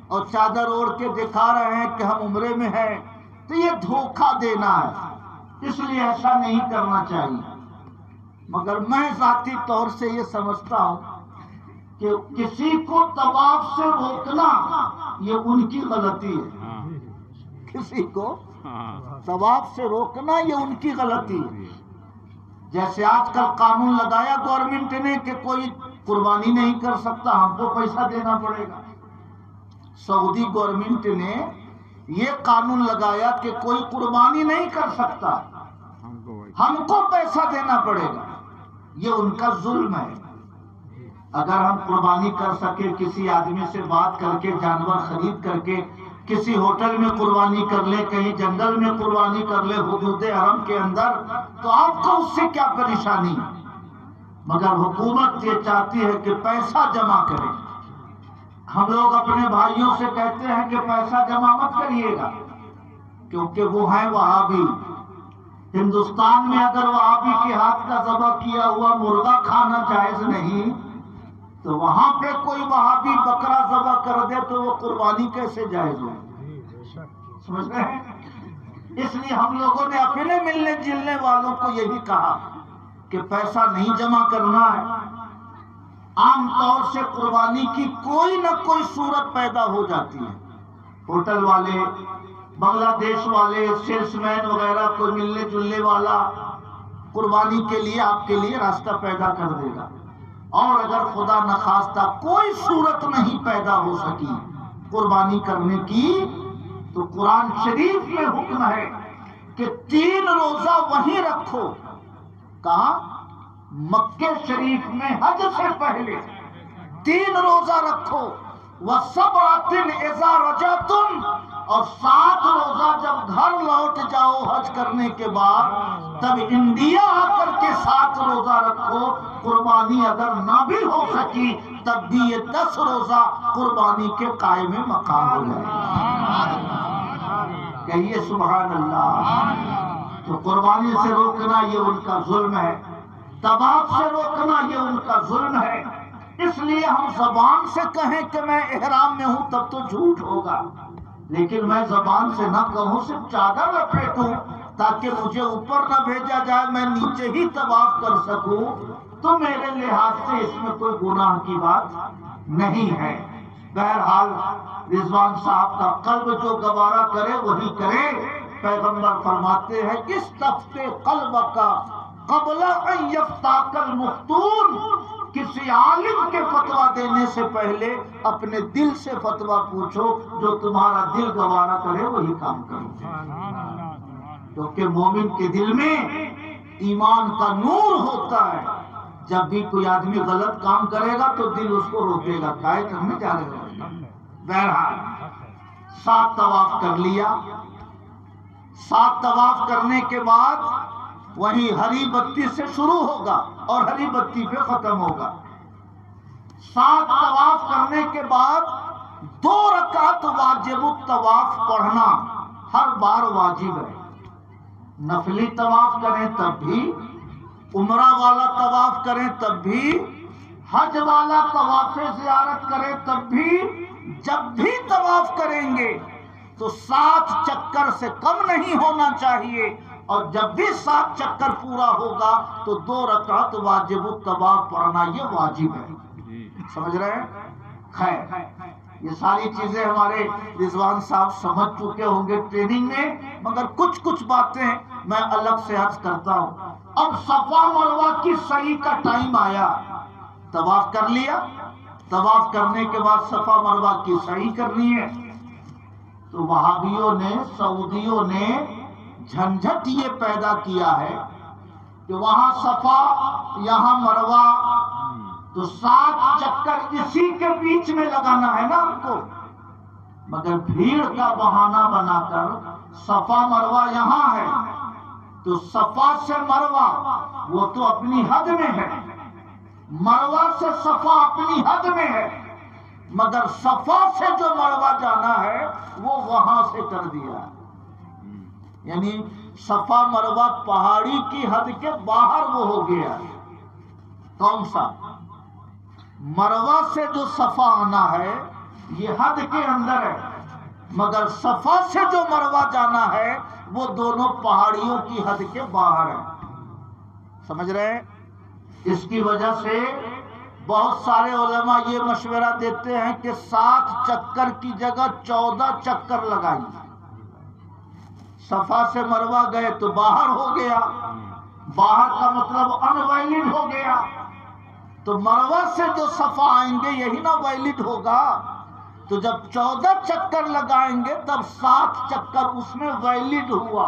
اور چادر اوڑھ کے دکھا رہے ہیں کہ ہم عمرے میں ہیں، تو یہ دھوکہ دینا ہے، اس لیے ایسا نہیں کرنا چاہیے۔ مگر میں ذاتی طور سے یہ سمجھتا ہوں کہ کسی کو طواف سے روکنا یہ ان کی غلطی ہے، کسی کو طواف سے روکنا یہ ان کی غلطی ہے۔ جیسے آج کل قانون لگایا گورنمنٹ نے کہ کوئی قربانی نہیں کر سکتا، ہم کو پیسہ دینا پڑے گا۔ سعودی گورنمنٹ نے یہ قانون لگایا کہ کوئی قربانی نہیں کر سکتا، ہم کو پیسہ دینا پڑے گا، یہ ان کا ظلم ہے۔ اگر ہم قربانی کر سکے، کسی آدمی سے بات کر کے جانور خرید کر کے کسی ہوٹل میں قربانی کر لے، کہیں جنگل میں قربانی کر لے حدود حرم کے اندر، تو آپ کو اس سے کیا پریشانی؟ مگر حکومت یہ چاہتی ہے کہ پیسہ جمع کرے۔ ہم لوگ اپنے بھائیوں سے کہتے ہیں کہ پیسہ جمع مت کریے گا، کیونکہ وہ ہیں وہابی۔ ہندوستان میں اگر وہابی کے ہاتھ کا ذبح کیا ہوا مرغا کھانا جائز نہیں، تو وہاں پہ کوئی وہابی بکرا ذبح کر دے تو وہ قربانی کیسے جائز ہو؟ سمجھ رہے ہیں؟ اس لیے ہم لوگوں نے اپنے ملنے جلنے والوں کو یہی کہا کہ پیسہ نہیں جمع کرنا ہے۔ عام طور سے قربانی کی کوئی نہ کوئی صورت پیدا ہو جاتی ہے۔ ہوٹل والے، بنگلہ دیش والے، سیلس مین وغیرہ، کوئی ملنے جلنے والا قربانی کے لیے آپ کے لیے راستہ پیدا کر دے گا۔ اور اگر خدا نخواستہ کوئی صورت نہیں پیدا ہو سکی قربانی کرنے کی، تو قرآن شریف میں حکم ہے کہ 3 روزہ وہیں رکھو۔ کہا؟ مکہ شریف میں حج سے پہلے 3 روزہ رکھو، وَسَبْعَةٍ إِذَا رَجَعْتُمْ، اور 7 روزہ جب گھر لوٹ جاؤ حج کرنے کے بعد، تب انڈیا آ کر کے 7 روزہ رکھو۔ قربانی اگر نہ بھی ہو سکی تب بھی یہ 10 روزہ قربانی کے قائم مقام ہو جائے۔ کہیے سبحان اللہ۔ تو قربانی سے روکنا یہ ان کا ظلم ہے، طواف سے روکنا یہ ان کا ظلم ہے۔ اس لیے ہم زبان سے کہیں کہ میں احرام میں ہوں تب تو جھوٹ ہوگا، لیکن میں زبان سے نہ کہوں، صرف چادر لپیٹوں تاکہ مجھے اوپر نہ بھیجا جائے، میں نیچے ہی طواف کر سکوں، تو میرے لحاظ سے اس میں کوئی گناہ کی بات نہیں ہے۔ بہرحال رضوان صاحب کا قلب جو گوارا کرے وہی کرے۔ پیغمبر فرماتے ہیں استفت قلبک قبل ان یفتاک المفتون، کسی عالم کے فتویٰ دینے سے پہلے اپنے دل سے فتویٰ پوچھو، جو تمہارا دل گوارا کرے وہی کام کرو، کیونکہ مومن کے دل میں ایمان کا نور ہوتا ہے۔ جب بھی کوئی آدمی غلط کام کرے گا تو دل اس کو روکے گا، کائے کرنے جا رہے گا۔ بہرحال 7 طواف کر لیا۔ 7 طواف کرنے کے بعد وہی ہری بتی سے شروع ہوگا اور ہری بتی پہ ختم ہوگا۔ 7 طواف کرنے کے بعد 2 رکعت واجب الطواف پڑھنا ہر بار واجب ہے۔ نفلی طواف کریں تب بھی، عمرہ والا طواف کریں تب بھی، حج والا طواف زیارت کریں تب بھی، جب بھی طواف کریں گے تو 7 چکر سے کم نہیں ہونا چاہیے، اور جب بھی 7 چکر پورا ہوگا تو 2 رکعت واجب الطواف پڑھنا یہ واجب ہے۔ سمجھ رہے ہیں؟ خیر، یہ ساری چیزیں ہمارے رضوان صاحب سمجھ چکے ہوں گے ٹریننگ میں، مگر کچھ باتیں میں الگ سے عرض کرتا ہوں۔ اب صفا مروہ کی صحیح کا ٹائم آیا۔ طواف کر لیا، طواف کرنے کے بعد صفا مروہ کی صحیح کرنی ہے، تو وہابیوں نے، سعودیوں نے جھنجھٹ یہ پیدا کیا ہے کہ وہاں صفا یہاں مروہ، تو 7 چکر اسی کے بیچ میں لگانا ہے نا ہم کو، مگر بھیڑ کا بہانہ بنا کر صفا مروہ یہاں ہے، تو صفا سے مروہ وہ تو اپنی حد میں ہے، مروہ سے صفا اپنی حد میں ہے، مگر صفا سے جو مروہ جانا ہے وہ وہاں سے کر دیا، یعنی صفا مروہ پہاڑی کی حد کے باہر وہ ہو گیا۔ کون سا؟ مروہ سے جو صفا آنا ہے یہ حد کے اندر ہے، مگر صفا سے جو مروہ جانا ہے وہ دونوں پہاڑیوں کی حد کے باہر ہے۔ سمجھ رہے ہیں؟ اس کی وجہ سے بہت سارے علماء یہ مشورہ دیتے ہیں کہ 7 چکر کی جگہ 14 چکر لگائیے۔ صفا سے مروہ گئے تو باہر ہو گیا، باہر کا مطلب ان ویلڈ ہو گیا، تو مروہ سے جو صفا آئیں گے یہی نہ ویلڈ ہوگا، تو جب 14 چکر لگائیں گے تب 7 چکر اس میں ویلڈ ہوا۔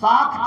7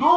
2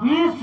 20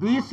20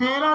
13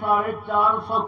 450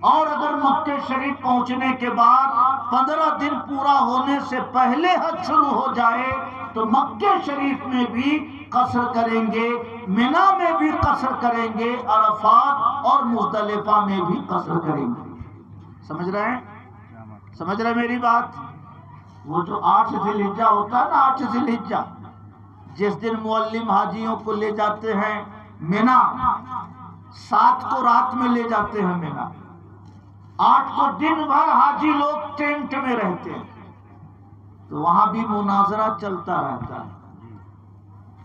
اور اگر مکہ شریف پہنچنے کے بعد 15 دن پورا ہونے سے پہلے حج شروع ہو جائے تو مکہ شریف میں بھی قصر کریں گے، منا میں بھی قصر کریں گے، عرفات اور مزدلفہ میں بھی قصر کریں گے۔ سمجھ رہے ہیں؟ سمجھ رہے میری بات؟ وہ جو 8 ذی الحجہ ہوتا ہے نا، 8 ذی الحجہ، جس دن معلم حاجیوں کو لے جاتے ہیں منا، 7 کو رات میں لے جاتے ہیں منا، 8 کو دن بھر حاجی لوگ ٹینٹ میں رہتے ہیں، تو وہاں بھی مناظرہ چلتا رہتا ہے،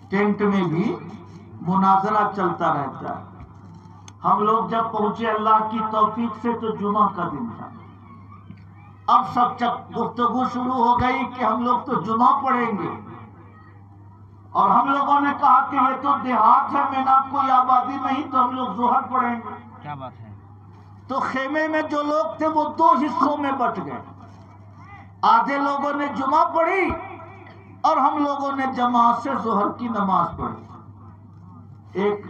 ٹینٹ میں بھی مناظرہ چلتا رہتا ہے۔ ہم لوگ جب پہنچے اللہ کی توفیق سے تو جمعہ کا دن تھا، اب سب گفتگو شروع ہو گئی کہ ہم لوگ تو جمعہ پڑھیں گے، اور ہم لوگوں نے کہا کہ یہ تو دیہات ہے مینا، کوئی آبادی نہیں، تو ہم لوگ ظہر پڑھیں گے۔ کیا بات ہے؟ تو خیمے میں جو لوگ تھے وہ 2 حصوں میں بٹ گئے، آدھے لوگوں نے جمعہ پڑھی اور ہم لوگوں نے جماعت سے ظہر کی نماز پڑھی۔ ایک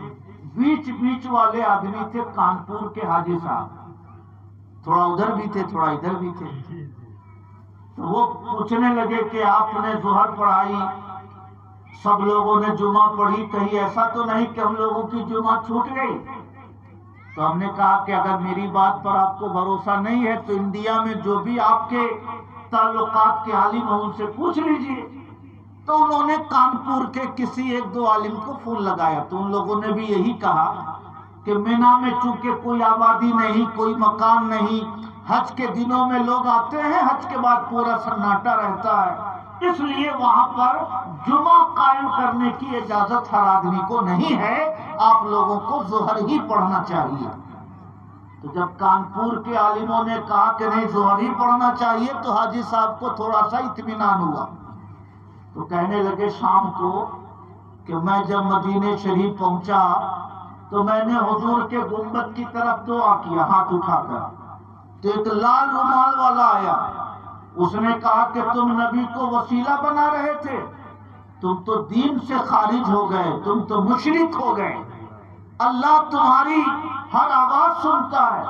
بیچ والے آدمی تھے کانپور کے حاجی صاحب، تھوڑا ادھر بھی تھے تھوڑا ادھر بھی تھے، تو وہ پوچھنے لگے کہ آپ نے ظہر پڑھائی، سب لوگوں نے جمعہ پڑھی، کہیں ایسا تو نہیں کہ ہم لوگوں کی جمعہ چھوٹ گئی؟ تو ہم نے کہا کہ اگر میری بات پر آپ کو بھروسہ نہیں ہے تو انڈیا میں جو بھی آپ کے تعلقات کے عالم ہیں ان سے پوچھ لیجئے۔ تو انہوں نے کانپور کے کسی 1-2 عالم کو فون لگایا، تو ان لوگوں نے بھی یہی کہا کہ مینا میں چونکہ کوئی آبادی نہیں، کوئی مکان نہیں، حج کے دنوں میں لوگ آتے ہیں، حج کے بعد پورا سناٹا رہتا ہے، اس لیے وہاں پر جمعہ قائم کرنے کی اجازت ہر آدمی کو نہیں ہے، آپ لوگوں کو ظہر ہی پڑھنا چاہیے۔ تو جب کانپور کے عالموں نے کہا کہ نہیں ظہر ہی پڑھنا چاہیے تو حاجی صاحب کو تھوڑا سا اطمینان ہوا، تو کہنے لگے شام کو کہ میں جب مدینہ شریف پہنچا تو میں نے حضور کے گنبد کی طرف دعا کیا ہاتھ اٹھا کر، تو ایک لال رومال والا آیا، اس نے کہا کہ تم نبی کو وسیلہ بنا رہے تھے، تم تو دین سے خارج ہو گئے، تم تو مشرک ہو گئے، اللہ تمہاری ہر آواز سنتا ہے،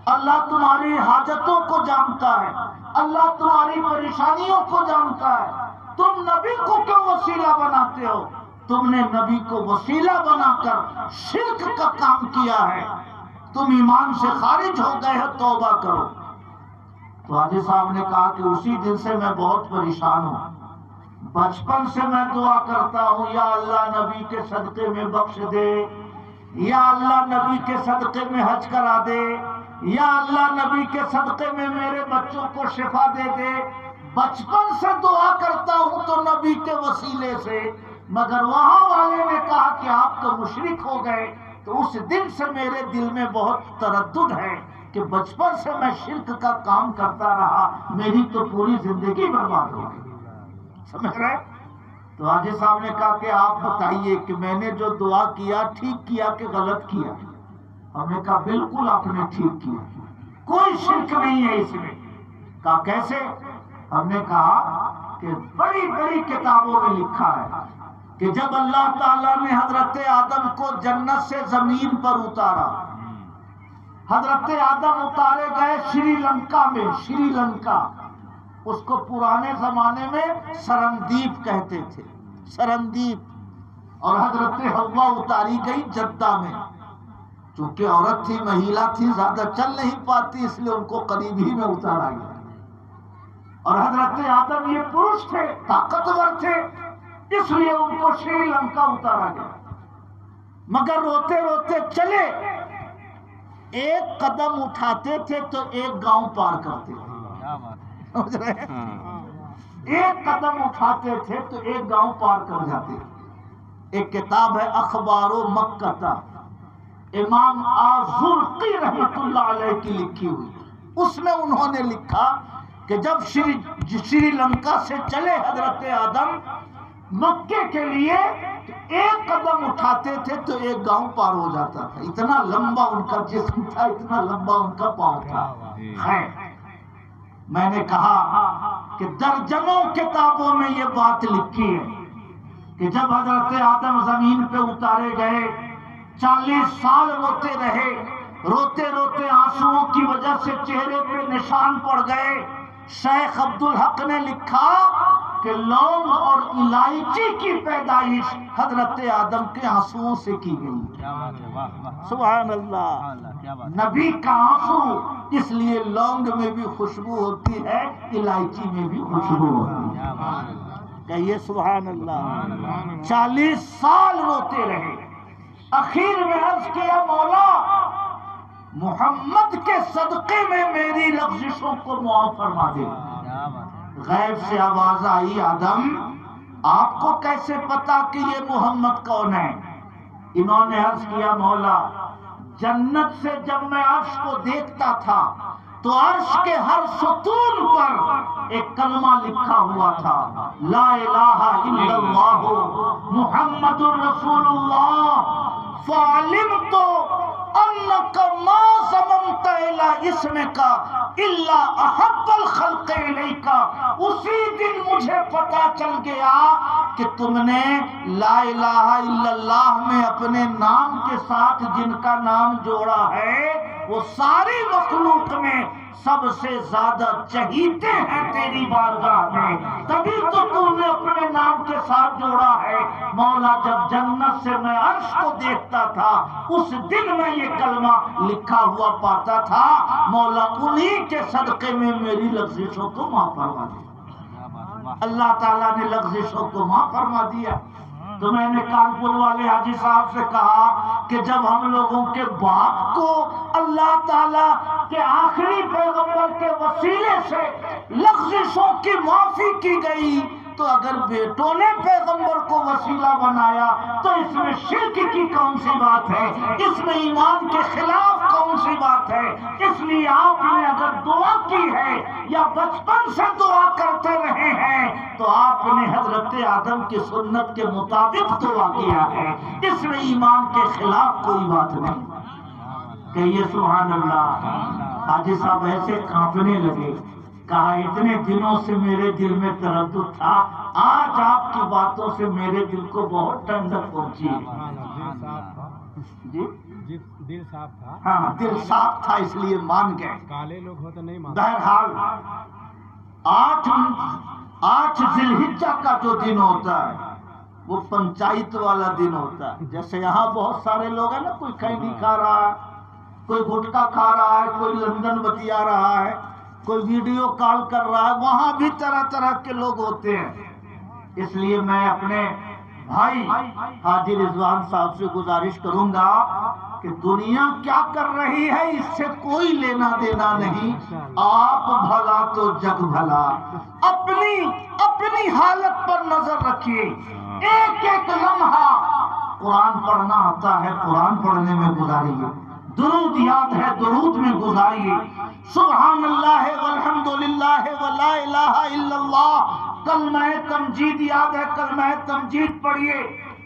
اللہ تمہاری حاجتوں کو جانتا ہے، اللہ تمہاری پریشانیوں کو جانتا ہے، تم نبی کو کیوں وسیلہ بناتے ہو؟ تم نے نبی کو وسیلہ بنا کر شرک کا کام کیا ہے، تم ایمان سے خارج ہو گئے ہو، توبہ کرو۔ تو حاجی صاحب نے کہا کہ اسی دن سے میں بہت پریشان ہوں، بچپن سے میں دعا کرتا ہوں یا اللہ نبی کے صدقے میں بخش دے، یا اللہ نبی کے صدقے میں حج کرا دے، یا اللہ نبی کے صدقے میں میرے بچوں کو شفا دے دے، بچپن سے دعا کرتا ہوں تو نبی کے وسیلے سے، مگر وہاں والے نے کہا کہ آپ تو مشرک ہو گئے، تو اس دن سے میرے دل میں بہت تردد ہے کہ بچپن سے میں شرک کا کام کرتا رہا، میری تو پوری زندگی برباد ہو گئی۔ سمجھ رہے؟ تو حاجی صاحب نے کہا کہ آپ بتائیے کہ میں نے جو دعا کیا ٹھیک کیا کہ غلط کیا؟ ہم نے کہا بالکل آپ نے ٹھیک کیا، کوئی شرک نہیں ہے اس میں۔ کہا کیسے؟ ہم نے کہا کہ بڑی بڑی کتابوں میں لکھا ہے کہ جب اللہ تعالیٰ نے حضرت آدم کو جنت سے زمین پر اتارا، حضرت آدم اتارے گئے شری لنکا میں، شری لنکا اس کو پرانے زمانے میں سرندیپ کہتے تھے، سرندیپ، اور حضرت حوا اتاری گئی جدہ میں، چونکہ عورت تھی، مہیلا تھی، زیادہ چل نہیں پاتی، اس لیے ان کو قریب ہی میں اتارا گیا، اور حضرت آدم یہ پروش تھے، طاقتور تھے، اس لیے ان کو شری لنکا اتارا گیا، مگر روتے روتے چلے، ایک قدم اٹھاتے تھے تو ایک گاؤں پار کرتے تھے، ایک قدم اٹھاتے تھے تو ایک گاؤں پار کر جاتے تھے۔ ایک کتاب ہے اخبار و مکہ، امام آذرقی رحمت اللہ علیہ کی لکھی ہوئی، اس میں انہوں نے لکھا کہ جب شری لنکا سے چلے حضرت آدم مکے کے لیے، ایک قدم اٹھاتے تھے تو ایک گاؤں پار ہو جاتا تھا، اتنا لمبا ان کا جسم تھا، اتنا لمبا ان کا پاؤں تھا۔ خیر، میں نے کہا کہ درجنوں کتابوں میں یہ بات لکھی ہے کہ جب حضرت آدم زمین پہ اتارے گئے 40 سال روتے رہے، روتے روتے آنسوؤں کی وجہ سے چہرے پہ نشان پڑ گئے. شیخ عبدالحق نے لکھا کہ لونگ اور الائچی کی پیدائش حضرت آدم کے آنسوؤں سے کی گئی. سبحان اللہ. نبی کا آنسو، اس لیے لونگ میں بھی خوشبو ہوتی ہے، الائچی میں بھی خوشبو ہوتی ہے. کہیے سبحان اللہ. 40 سال روتے رہے. اخیر میں عرض کیا مولا محمد کے صدقے میں میری لغزشوں کو معاف فرما دے. غیب سے آواز آئی آدم آپ کو کیسے پتا کہ یہ محمد کون ہے؟ انہوں نے عرض کیا مولا جنت سے جب میں عرش کو دیکھتا تھا تو عرش کے ہر ستون پر ایک کلمہ لکھا ہوا تھا، لا الہ الا اللہ محمد الرسول اللہ. فعلمت انک ما ضممت الی اسمک الا احب الخلق الیک. اسی دن مجھے پتا چل گیا کہ تم نے لا الہ الا اللہ میں اپنے نام کے ساتھ جن کا نام جوڑا ہے وہ ساری مخلوق میں سب سے زیادہ چہیتے ہیں تیری بارگاہ میں، تبھی تو تم نے اپنے نام کے ساتھ جوڑا ہے. مولا جب جنت سے میں عرش کو دیکھتا تھا اس دن میں یہ کلمہ لکھا ہوا پاتا تھا. مولا انہی کے صدقے میں میری لغزشوں کو معاف فرما دیا. اللہ تعالیٰ نے لغزشوں کو معاف فرما دیا. تو میں نے کانپور والے حاجی صاحب سے کہا کہ جب ہم لوگوں کے باپ کو اللہ تعالیٰ کے آخری پیغمبر کے وسیلے سے لغزشوں کی معافی کی گئی تو اگر بیٹوں نے پیغمبر کو وسیلہ بنایا تو اس میں شرک کی کون سی بات ہے؟ اس میں ایمان کے خلاف کون سی بات ہے؟ اس لیے آپ نے اگر دعا کی ہے یا بچپن سے دعا کرتے رہے ہیں تو آپ نے حضرت آدم کی سنت کے مطابق دعا کیا ہے. اس میں ایمان کے خلاف کوئی بات نہیں. کہیے سبحان اللہ. حاجی صاحب ایسے کانپنے لگے. کہا اتنے دنوں سے میرے دل میں تردد تھا، آج آپ کی باتوں سے میرے دل کو بہت ٹھنڈک پہنچی ہے. جی دل صاف تھا. ہاں دل صاف تھا اس لیے مان گئے. کالے لوگ ہوتے نہیں مانتے. بہرحال 8 ذی الحجہ کا جو دن ہوتا ہے وہ پنچایت والا دن ہوتا ہے. جیسے یہاں بہت سارے لوگ ہیں نا، کوئی خیری کھا رہا ہے، کوئی گٹکا کھا رہا ہے، کوئی لندن بتیا رہا ہے، کوئی ویڈیو کال کر رہا ہے، وہاں بھی طرح طرح کے لوگ ہوتے ہیں. اس لیے میں اپنے بھائی حاجی رضوان صاحب سے گزارش کروں گا کہ دنیا کیا کر رہی ہے اس سے کوئی لینا دینا نہیں. آپ بھلا تو جگ بھلا. اپنی حالت پر نظر رکھیے. ایک ایک لمحہ قرآن پڑھنا آتا ہے قرآن پڑھنے میں گزاریے. درود یاد ہے درود میں گزاریے. سبحان اللہ والحمدللہ ولا الہ الا اللہ. کلمہ تمجید یاد ہے کلمہ تمجید پڑھیے.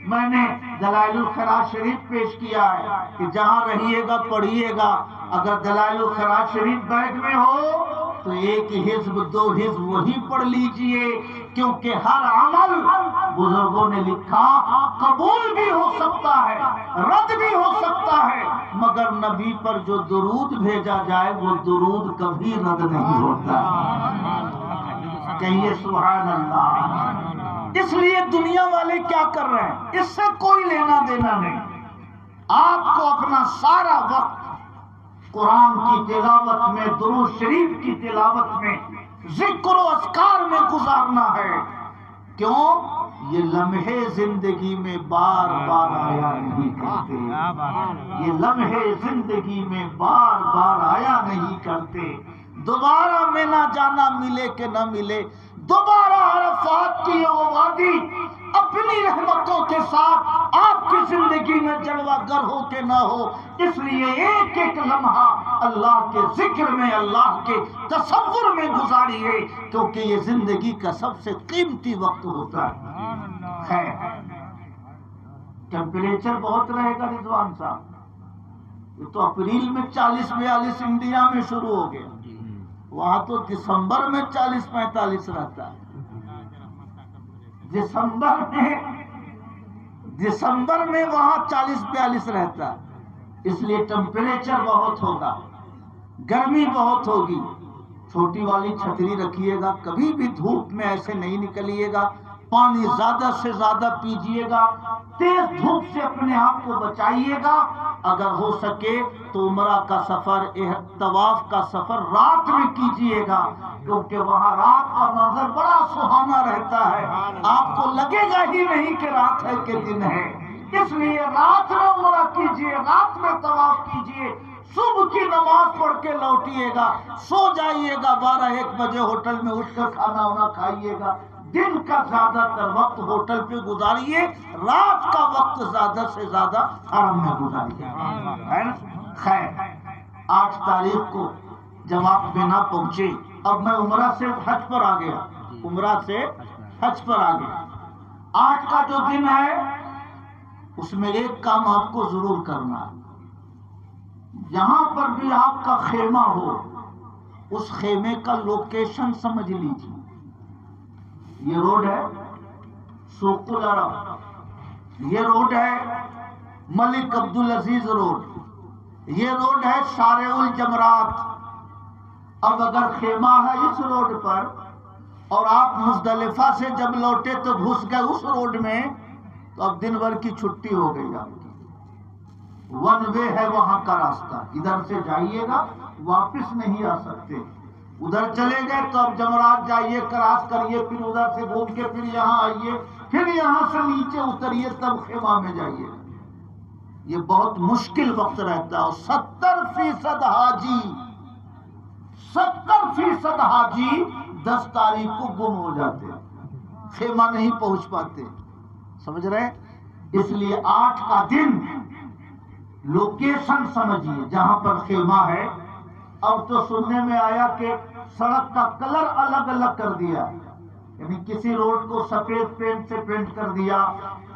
میں نے دلائل الخیرات شریف پیش کیا ہے کہ جہاں رہیے گا پڑھیے گا. اگر دلائل الخیرات شریف بیگ میں ہو تو ایک حزب 2 حزب وہی پڑھ لیجئے، کیونکہ ہر عمل بزرگوں نے لکھا قبول بھی ہو سکتا ہے رد بھی ہو سکتا ہے، مگر نبی پر جو درود بھیجا جائے وہ درود کبھی رد نہیں ہوتا. کہیے سبحان اللہ. اس لیے دنیا والے کیا کر رہے ہیں اس سے کوئی لینا دینا نہیں. آپ کو اپنا سارا وقت قرآن کی تلاوت میں، درود شریف کی تلاوت میں، ذکر و اذکار میں گزارنا ہے. کیوں؟ یہ لمحے زندگی میں بار بار آیا نہیں کرتے. یہ لمحے زندگی میں بار بار آیا نہیں کرتے. دوبارہ میں نہ جانا ملے کہ نہ ملے. دوبارہ عرفات کی وہ وادی اپنی رحمتوں کے ساتھ آپ کی زندگی میں جلوہ گر ہو کہ نہ ہو. اس لیے ایک ایک لمحہ اللہ کے ذکر میں، اللہ کے تصور میں گزاریے، کیونکہ یہ زندگی کا سب سے قیمتی وقت ہوتا ہے. خیر ٹیمپریچر بہت رہے گا رضوان صاحب. یہ تو اپریل میں 40-42 انڈیا میں شروع ہو گیا. وہاں تو دسمبر میں 40-45 رہتا ہے. دسمبر میں وہاں 40-42 رہتا ہے. اس لیے ٹمپریچر بہت ہوگا، گرمی بہت ہوگی، چھوٹی والی چھتری رکھیے گا، کبھی بھی دھوپ میں ایسے نہیں نکلیے گا، پانی زیادہ سے زیادہ پیجیے گا، تیز دھوپ سے اپنے آپ کو بچائیے گا۔ اگر ہو سکے تو عمرہ کا سفر، طواف کا سفر رات میں کیجیے گا، کیونکہ وہاں رات کا منظر بڑا سہانا رہتا ہے، آپ کو لگے گا ہی نہیں کہ رات ہے کہ دن ہے۔ اس لیے رات میں عمرہ کیجیے، رات میں طواف کیجیے، صبح کی نماز پڑھ کے لوٹیے گا، سو جائیے گا، 12-1 بجے ہوٹل میں اٹھ کر کھانا وانا کھائیے گا۔ دن کا زیادہ تر وقت ہوٹل پہ گزاریے، رات کا وقت زیادہ سے زیادہ حرم میں گزاریے، ہے نا؟ خیر، 8 تاریخ کو جب آپ مینا پہنچے، اب میں عمرہ سے حج پر آ گیا، عمرہ سے حج پر آ گیا۔ 8 کا جو دن ہے اس میں ایک کام آپ کو ضرور کرنا ہے، جہاں پر بھی آپ کا خیمہ ہو اس خیمے کا لوکیشن سمجھ لیجیے۔ یہ روڈ ہے سوق العرب، یہ روڈ ہے ملک عبدالعزیز روڈ، یہ روڈ ہے شارع الجمرات۔ اب اگر خیمہ ہے اس روڈ پر اور آپ مزدلفہ سے جب لوٹے تو گھس گئے اس روڈ میں، تو اب دن بھر کی چھٹی ہو گئی آپ کی۔ 1 وے ہے وہاں کا راستہ، ادھر سے جائیے گا واپس نہیں آ سکتے، ادھر چلے گئے تو اب جمرات جائیے، کراس کریے، پھر ادھر سے گھوم کے پھر یہاں آئیے، پھر یہاں سے نیچے اتریے تب خیمہ میں جائیے۔ یہ بہت مشکل وقت رہتا ہے، اور 70% حاجی 70% حاجی 10 تاریخ کو گم ہو جاتے ہیں، خیمہ نہیں پہنچ پاتے، سمجھ رہے ہیں؟ اس لیے 8 کا دن لوکیشن سمجھیے جہاں پر خیمہ ہے۔ اب تو سننے میں آیا کہ سڑک کا کلر الگ الگ کر دیا، یعنی کسی روڈ کو سفید پینٹ سے پینٹ کر دیا،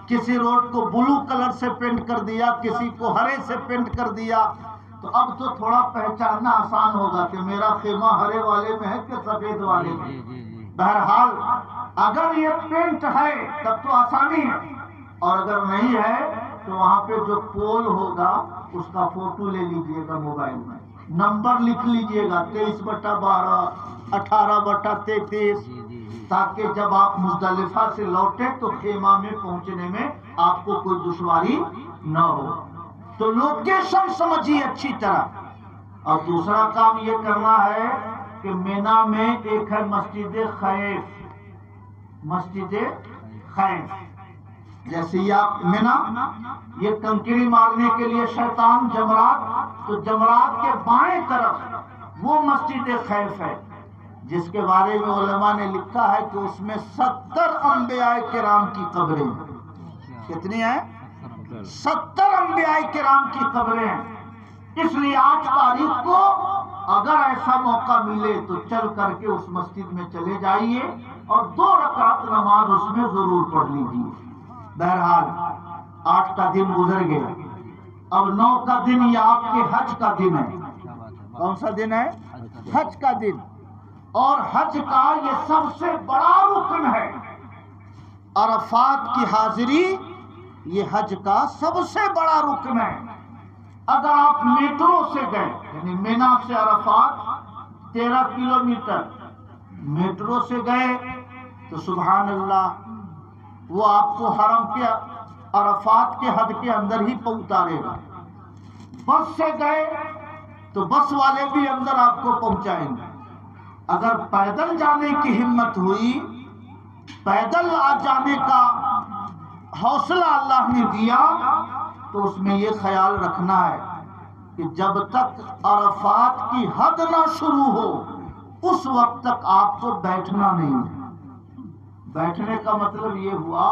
کسی روڈ کو بلو کلر سے پینٹ کر دیا، کسی کو ہرے سے پینٹ کر دیا۔ تو اب تو تھوڑا پہچاننا آسان ہوگا کہ میرا خیمہ ہرے والے میں ہے کہ سفید والے میں۔ بہرحال اگر یہ پینٹ ہے تب تو آسانی ہے، اور اگر نہیں ہے تو وہاں پہ جو پول ہوگا اس کا فوٹو لے لیجئے گا موبائل میں، نمبر لکھ لیجئے گا 23/12 18/33، تاکہ جب آپ مزدلفہ سے لوٹے تو خیمہ میں پہنچنے میں آپ کو کوئی دشواری نہ ہو۔ تو لوکیشن سمجھیے اچھی طرح۔ اور دوسرا کام یہ کرنا ہے کہ مینا میں ایک ہے مسجد خیف، مسجد خیف، جیسے یہ مینا یہ کنکری مارنے کے لیے شیطان جمرات، تو جمرات کے بائیں طرف وہ مسجد خیف ہے، جس کے بارے میں علماء نے لکھا ہے کہ اس میں 70 انبیاء کرام کی قبریں ہیں۔ کتنی ہیں؟ 70 انبیاء کرام کی قبریں ہیں۔ اس لیے 8 تاریخ کو اگر ایسا موقع ملے تو چل کر کے اس مسجد میں چلے جائیے اور 2 رکعت نماز اس میں ضرور پڑھ لیجیے۔ بہرحال 8 کا دن گزر گیا، اب 9 کا دن یہ آپ کے حج کا دن ہے۔ کون سا دن ہے؟ حج کا دن۔ اور حج کا یہ سب سے بڑا رکن ہے، عرفات کی حاضری یہ حج کا سب سے بڑا رکن ہے۔ اگر آپ میٹرو سے گئے، یعنی مینا سے عرفات 13 کلومیٹر، میٹرو سے گئے تو سبحان اللہ وہ آپ کو حرم کے عرفات کے حد کے اندر ہی اتارے گا۔ بس سے گئے تو بس والے بھی اندر آپ کو پہنچائیں گے۔ اگر پیدل جانے کی ہمت ہوئی، پیدل جانے کا حوصلہ اللہ نے دیا، تو اس میں یہ خیال رکھنا ہے کہ جب تک عرفات کی حد نہ شروع ہو اس وقت تک آپ کو بیٹھنا نہیں ہے۔ بیٹھنے کا مطلب یہ ہوا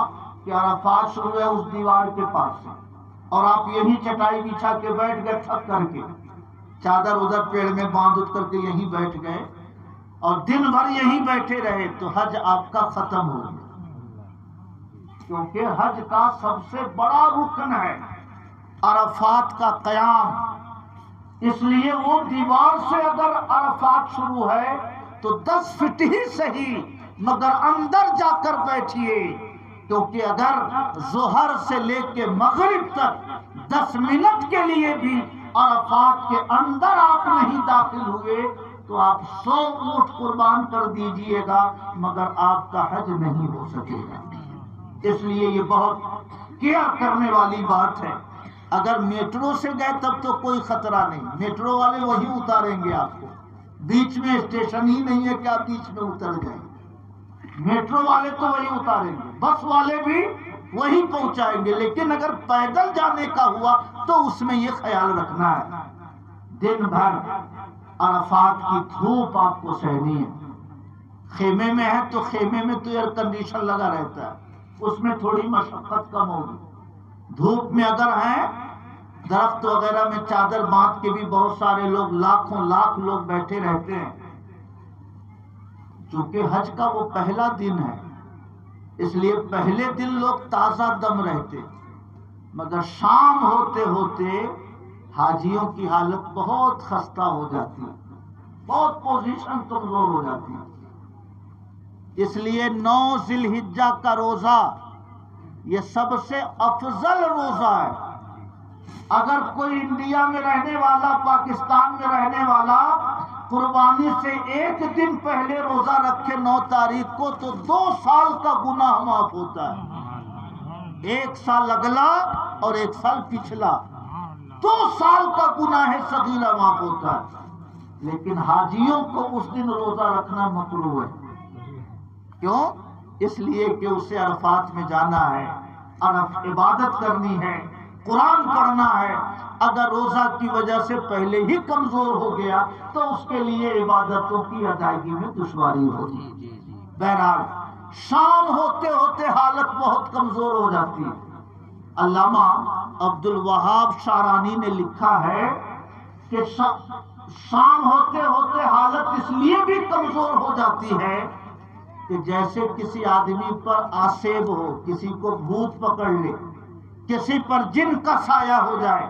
کہ عرفات شروع ہے اس دیوار کے پاس سے، اور آپ یہی چٹائی بچھا کے بیٹھ گئے، تھک کر کے چادر ادھر پیڑ میں باندھ کر کے یہیں بیٹھ گئے اور دن بھر یہیں بیٹھے رہے، تو حج آپ کا ختم ہو گیا، کیونکہ حج کا سب سے بڑا رکن ہے عرفات کا قیام۔ اس لیے وہ دیوار سے اگر عرفات شروع ہے تو 10 فٹ ہی صحیح، مگر اندر جا کر بیٹھیے، کیونکہ اگر ظہر سے لے کے مغرب تک 10 منٹ کے لیے بھی عرفات کے اندر آپ نہیں داخل ہوئے تو آپ 100 اونٹ قربان کر دیجئے گا مگر آپ کا حج نہیں ہو سکے گا. اس لیے یہ بہت کیئر کرنے والی بات ہے. اگر میٹرو سے گئے تب تو کوئی خطرہ نہیں، میٹرو والے وہی اتاریں گے آپ کو، بیچ میں اسٹیشن ہی نہیں ہے کہ آپ بیچ میں اتر جائیں. میٹرو والے تو وہی اتاریں گے، بس والے بھی وہی پہنچائیں گے. لیکن اگر پیدل جانے کا ہوا تو اس میں یہ خیال رکھنا ہے دن بھر عرفات کی دھوپ آپ کو سہنی ہے. خیمے میں ہے تو خیمے میں تو ایئر کنڈیشن لگا رہتا ہے، اس میں تھوڑی مشقت کم ہوگی. دھوپ میں اگر ہیں درخت وغیرہ میں چادر باندھ کے بھی بہت سارے لوگ، لاکھوں لاکھ لوگ بیٹھے رہتے ہیں. چونکہ حج کا وہ پہلا دن ہے اس لیے پہلے دن لوگ تازہ دم رہتے، مگر شام ہوتے ہوتے حاجیوں کی حالت بہت خستہ ہو جاتی ہے، بہت پوزیشن کمزور ہو جاتی ہے. اس لیے 9 ذی الحجہ کا روزہ یہ سب سے افضل روزہ ہے. اگر کوئی انڈیا میں رہنے والا، پاکستان میں رہنے والا قربانی سے 1 دن پہلے روزہ رکھے 9 تاریخ کو تو 2 سال کا گناہ معاف ہوتا ہے. 1 سال اگلا اور 1 سال پچھلا، 2 سال کا گناہ صغیرہ معاف ہوتا ہے. لیکن حاجیوں کو اس دن روزہ رکھنا مکروہ ہے. کیوں؟ اس لیے کہ اسے عرفات میں جانا ہے، عبادت کرنی ہے، قرآن پڑھنا ہے. اگر روزہ کی وجہ سے پہلے ہی کمزور ہو گیا تو اس کے لیے عبادتوں کی ادائیگی میں دشواری ہوگی. بہرحال شام ہوتے ہوتے حالت بہت کمزور ہو جاتی ہے. علامہ عبد الوہاب شعرانی نے لکھا ہے کہ شام ہوتے ہوتے حالت اس لیے بھی کمزور ہو جاتی ہے کہ جیسے کسی آدمی پر آسیب ہو، کسی کو بھوت پکڑ لے، کسی پر جن کا سایہ ہو جائے،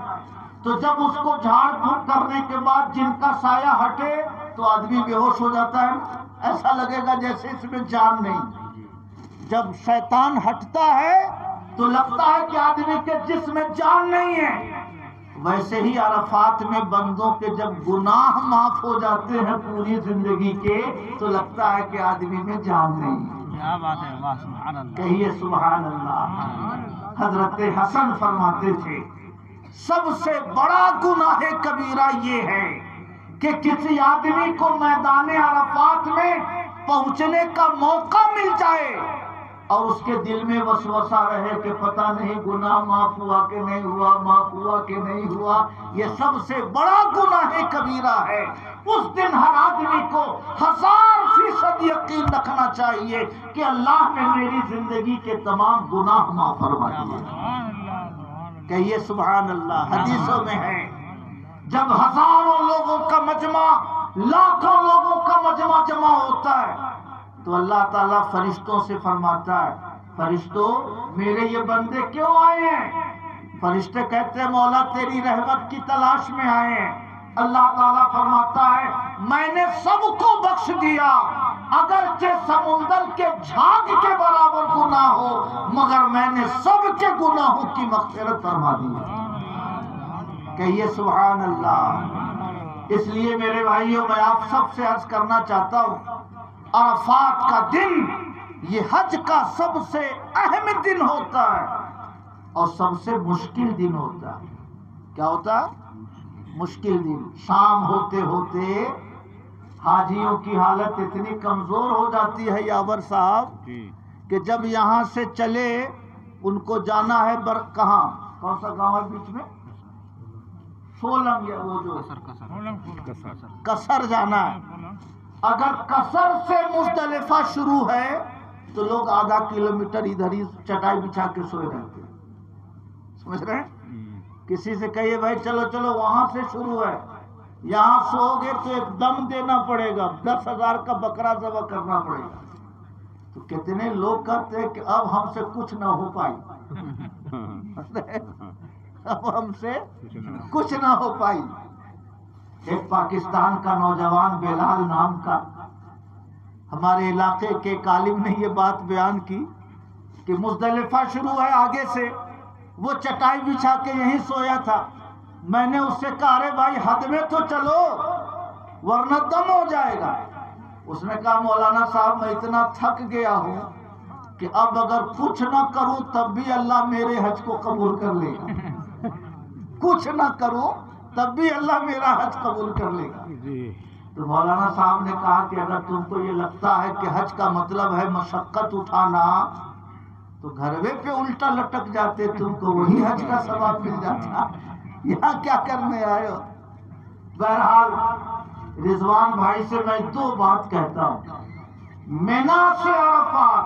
تو جب اس کو جھاڑ پھوک کرنے کے بعد جن کا سایہ ہٹے تو آدمی بے ہوش ہو جاتا ہے، ایسا لگے گا جیسے اس میں جان نہیں. جب شیطان ہٹتا ہے تو لگتا ہے کہ آدمی کے جسم میں جان نہیں ہے. ویسے ہی عرفات میں بندوں کے جب گناہ معاف ہو جاتے ہیں پوری زندگی کے تو لگتا ہے کہ آدمی میں جان نہیں ہے. کیا بات ہے، واہ سبحان اللہ. کہیے سبحان اللہ. حضرت حسن فرماتے تھے سب سے بڑا گناہ کبیرہ یہ ہے کہ کسی آدمی کو میدان عرفات میں پہنچنے کا موقع مل جائے اور اس کے دل میں وسوسہ رہے کہ پتہ نہیں گناہ معاف ہوا کہ نہیں ہوا، معاف ہوا کہ نہیں ہوا. یہ سب سے بڑا گناہ کبیرہ ہے. اس دن ہر آدمی کو 1000% یقین رکھنا چاہیے کہ اللہ نے میری زندگی کے تمام گناہ معاف فرما دیے. کہیے سبحان اللہ. حدیثوں میں ہے جب ہزاروں لوگوں کا مجمع، لاکھوں لوگوں کا مجمع جمع ہوتا ہے تو اللہ تعالیٰ فرشتوں سے فرماتا ہے فرشتوں میرے یہ بندے کیوں آئے ہیں؟ فرشتے کہتے ہیں مولا تیری رحمت کی تلاش میں آئے ہیں. اللہ تعالیٰ فرماتا ہے میں نے سب کو بخش دیا اگرچہ سمندر کے جھاگ کے برابر گناہ ہو مگر میں نے سب کے گناہوں کی مغفرت فرما دی. کہیے سبحان اللہ. اس لیے میرے بھائیوں میں آپ سب سے عرض کرنا چاہتا ہوں عرفات کا دن یہ حج کا سب سے اہم دن ہوتا ہے اور سب سے مشکل دن ہوتا ہے. کیا ہوتا ہے؟ مشکل دن. شام ہوتے ہوتے حاجیوں کی حالت اتنی کمزور ہو جاتی ہے یاور صاحب کہ جب یہاں سے چلے ان کو جانا ہے کہاں، کون سا گاؤں ہے بیچ میں؟ سولنگ، یا وہ جو کسر جانا ہے. اگر کسر سے مزدلفہ شروع ہے تو لوگ آدھا کلومیٹر ادھر ہی چٹائی بچھا کے سوئے رہتے ہیں. سمجھ رہے ہیں؟ کسی سے کہیے بھائی چلو چلو وہاں سے شروع ہے، یہاں سو گے تو ایک دم دینا پڑے گا، 10,000 کا بکرا ذبح کرنا پڑے گا. تو کتنے لوگ کہتے ہیں کہ اب ہم سے کچھ نہ ہو پائی، اب ہم سے کچھ نہ ہو پائی. ایک پاکستان کا نوجوان بلال نام کا، ہمارے علاقے کے ایک عالم نے یہ بات بیان کی کہ مزدلفہ شروع ہے آگے سے، وہ چٹائی بچھا کے یہیں سویا تھا. میں نے اس سے کہا ارے بھائی حد میں تو چلو ورنہ دم ہو جائے گا. اس نے کہا مولانا صاحب میں اتنا تھک گیا ہوں کہ اب اگر کچھ نہ کروں تب بھی اللہ میرے حج کو قبول کر لے گا. کچھ نہ کروں تب بھی اللہ میرا حج قبول کر لے گا. تو مولانا صاحب نے کہا کہ اگر تم کو یہ لگتا ہے کہ حج کا مطلب ہے مشقت اٹھانا تو گھروے پہ الٹا لٹک جاتے، تم کو وہی حج کا ثواب مل جاتا. یہاں کیا کرنے آئے ہو؟ بہرحال رضوان بھائی سے میں دو بات کہتا ہوں. مینا سے عرفات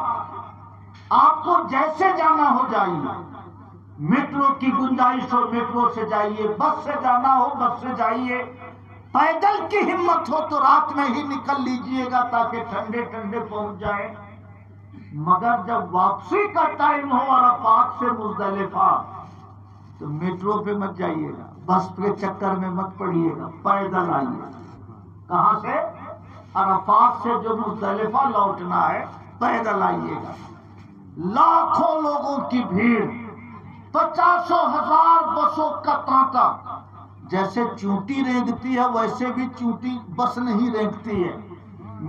آپ کو جیسے جانا ہو جائیے، میٹرو کی گنجائش ہو میٹرو سے جائیے، بس سے جانا ہو بس سے جائیے، پیدل کی ہمت ہو تو رات میں ہی نکل لیجئے گا تاکہ ٹھنڈے ٹھنڈے پہنچ جائے. مگر جب واپسی کا ٹائم ہو عرفات سے مزدلفہ تو میٹرو پہ مت جائیے گا، بس کے چکر میں مت پڑیے گا، پیدل آئیے. کہاں سے؟ عرفات سے جو مزدلفہ لوٹنا ہے پیدل آئیے گا. لاکھوں لوگوں کی بھیڑ، 50,000 بسوں کا تانتا. جیسے چونٹی رینگتی ہے ویسے بھی چونٹی بس نہیں رینگتی ہے.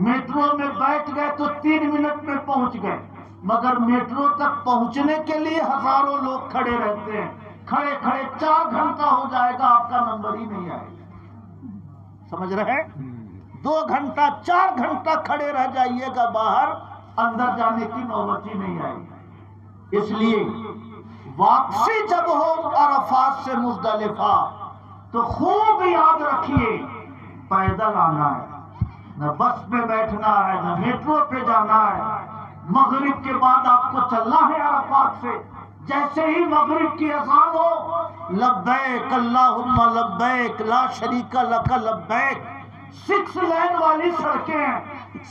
میٹرو میں بیٹھ گئے تو 3 منٹ میں پہنچ گئے، مگر میٹرو تک پہنچنے کے لیے ہزاروں لوگ کھڑے رہتے ہیں. کھڑے کھڑے 4 گھنٹہ ہو جائے گا، آپ کا نمبر ہی نہیں آئے گا. سمجھ رہے ہیں؟ 2 گھنٹہ 4 گھنٹہ کھڑے رہ جائیے گا باہر، اندر جانے کی نوبت ہی نہیں آئے گی. اس لیے واپسی جب ہو عرفات سے مزدلفہ تو خوب یاد رکھیے پیدل آنا ہے، نہ بس پہ بیٹھنا ہے نہ میٹرو پہ جانا ہے. مغرب کے بعد آپ کو چلنا ہے عرفات سے. جیسے ہی مغرب کی اذان ہو لبیک اللہم لبیک لا شریک لک لبیک. 6 لین والی سڑکیں ہیں،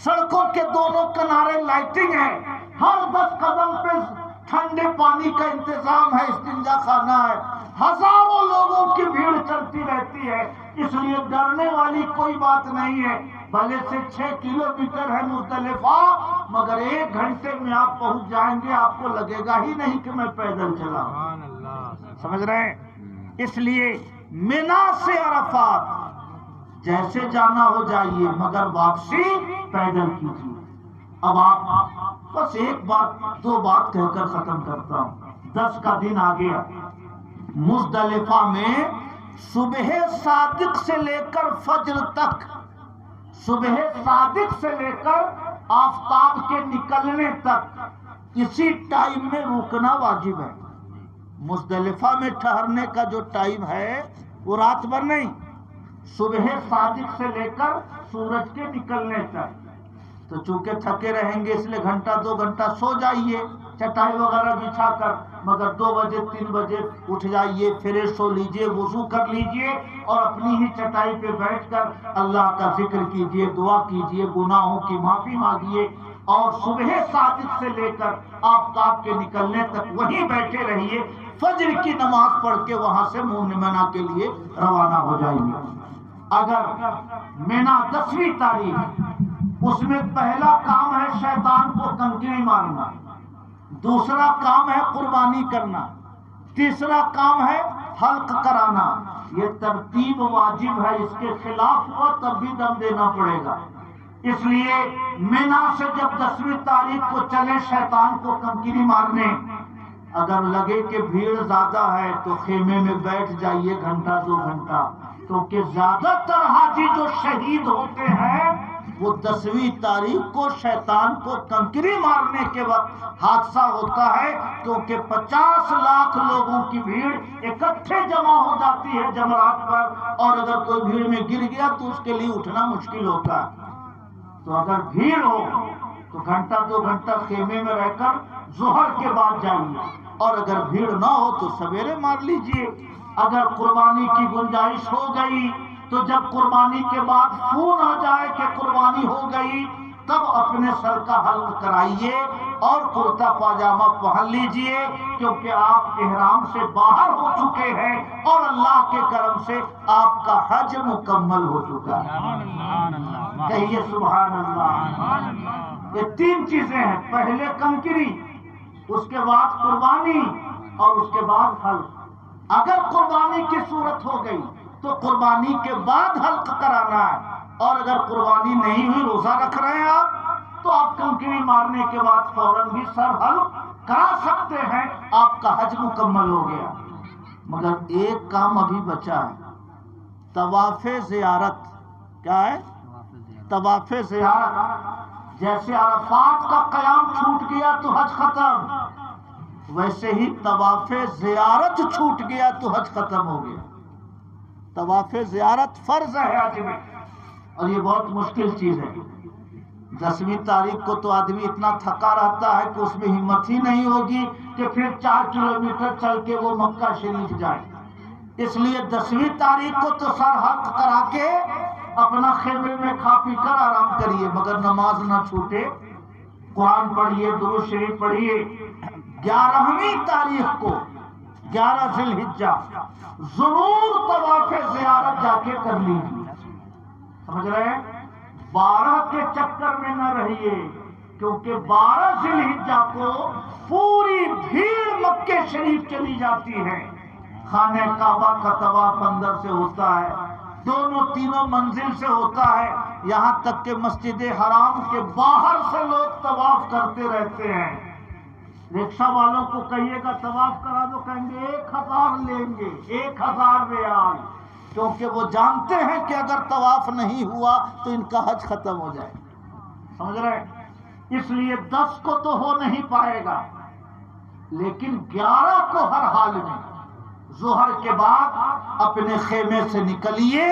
سڑکوں کے دونوں کنارے لائٹنگ ہے، ہر 10 قدم پہ ٹھنڈے پانی کا انتظام ہے، استنجا خانہ ہے. ہزاروں لوگوں کی بھیڑ چلتی رہتی ہے. اس لیے ڈرنے والی کوئی بات نہیں ہے. بھلے سے 6 کلومیٹر ہے مزدلفہ، مگر 1 گھنٹے میں آپ پہنچ جائیں گے. آپ کو لگے گا ہی نہیں کہ میں پیدل چلا ہوں. سمجھ رہے ہیں؟ اس لیے مینا سے عرفات جیسے جانا ہو جائیے، مگر واپسی پیدل کیجیے. اب آپ بس ایک بات 2 بات کہہ کر ختم کرتا ہوں. 10 کا دن آ گیا. مزدلفہ میں صبح صادق سے لے کر فجر تک، صبح صادق سے لے کر آفتاب کے نکلنے تک اسی ٹائم میں رکنا واجب ہے. مزدلفہ میں ٹھہرنے کا جو ٹائم ہے وہ رات بھر نہیں، صبح صادق سے لے کر سورج کے نکلنے تک. تو چونکہ تھکے رہیں گے اس لیے 1-2 گھنٹہ سو جائیے چٹائی وغیرہ بچھا کر، مگر 2 بجے 3 بجے اٹھ جائیے، فریش ہو لیجئے، وضو کر لیجئے اور اپنی ہی چٹائی پہ بیٹھ کر اللہ کا ذکر کیجئے، دعا کیجئے، گناہوں کی معافی مانگیے. اور صبح صادق سے لے کر آفتاب کے نکلنے تک وہیں بیٹھے رہیے. فجر کی نماز پڑھ کے وہاں سے مینا کے لیے روانہ ہو جائیے. اگر مینا 10ویں تاریخ، اس میں پہلا کام ہے شیطان کو کنکری مارنا، دوسرا کام ہے قربانی کرنا، تیسرا کام ہے حلق کرانا. یہ ترتیب واجب ہے، اس کے خلاف ہوا تب بھی دم دینا پڑے گا. اس لیے مینا سے جب 10ویں تاریخ کو چلے شیطان کو کنکری مارنے، اگر لگے کہ بھیڑ زیادہ ہے تو خیمے میں بیٹھ جائیے 1-2 گھنٹہ، کیونکہ زیادہ تر حاجی جو شہید ہوتے ہیں وہ 10ویں تاریخ کو شیطان کو کنکری مارنے کے وقت حادثہ ہوتا ہے. کیونکہ 50 لاکھ لوگوں کی بھیڑ اکٹھے جمع ہو جاتی ہے جمرات پر، اور اگر کوئی بھیڑ میں گر گیا تو اس کے لیے اٹھنا مشکل ہوتا ہے. تو اگر بھیڑ ہو تو 1-2 گھنٹہ خیمے میں رہ کر ظہر کے بعد جائیے، اور اگر بھیڑ نہ ہو تو سویرے مار لیجئے. اگر قربانی کی گنجائش ہو گئی تو جب قربانی کے بعد فون آ جائے کہ قربانی ہو گئی تب اپنے سر کا حلق کرائیے اور کرتا پاجامہ پہن لیجئے، کیونکہ آپ احرام سے باہر ہو چکے ہیں اور اللہ کے کرم سے آپ کا حج مکمل ہو چکا ہے. کہیے سبحان اللہ. یہ 3 چیزیں ہیں. پہلے کنکری، اس کے بعد قربانی اور اس کے بعد حلق۔ اگر قربانی کی صورت ہو گئی تو قربانی کے بعد حلق کرانا ہے، اور اگر قربانی نہیں ہوئی، روزہ رکھ رہے ہیں آپ، تو آپ کنکری مارنے کے بعد فوراً بھی سر حلق کرا سکتے ہیں، آپ کا حج مکمل ہو گیا۔ مگر ایک کام ابھی بچا ہے، طواف زیارت۔ کیا ہے؟ طواف زیارت۔ جیسے عرفات کا قیام چھوٹ گیا تو حج ختم، ویسے ہی طواف زیارت چھوٹ گیا تو حج ختم ہو گیا۔ طواف زیارت فرض ہے حج میں، اور یہ بہت مشکل چیز ہے۔ 10ویں تاریخ کو تو آدمی اتنا تھکا رہتا ہے کہ اس میں ہمت ہی نہیں ہوگی کہ پھر 4 کلومیٹر چل کے وہ مکہ شریف جائے۔ اس لیے 10ویں تاریخ کو تو سر حلق کرا کے اپنا خیمے میں کھا پی کر آرام کریے، مگر نماز نہ چھوٹے، قرآن پڑھیے، درود شریف پڑھیے۔ 11ویں تاریخ کو 11 ذی الحجہ ضرور طواف زیارت جا کے کر لیجیے، سمجھ رہے ہیں؟ 12 کے چکر میں نہ رہیے، کیونکہ 12 ذی الحجہ کو پوری بھیڑ مکے شریف چلی جاتی ہے۔ خانہ کعبہ کا طواف اندر سے ہوتا ہے، دونوں تینوں منزل سے ہوتا ہے، یہاں تک کہ مسجد حرام کے باہر سے لوگ طواف کرتے رہتے ہیں۔ رکشہ والوں کو کہیے گا طواف کرا دو، کہیں گے 1000 لیں گے، 1000 ریال، کیونکہ وہ جانتے ہیں کہ اگر طواف نہیں ہوا تو ان کا حج ختم ہو جائے، سمجھ رہے؟ اس لیے 10 کو تو ہو نہیں پائے گا، لیکن 11 کو ہر حال میں ظہر کے بعد اپنے خیمے سے نکلیے،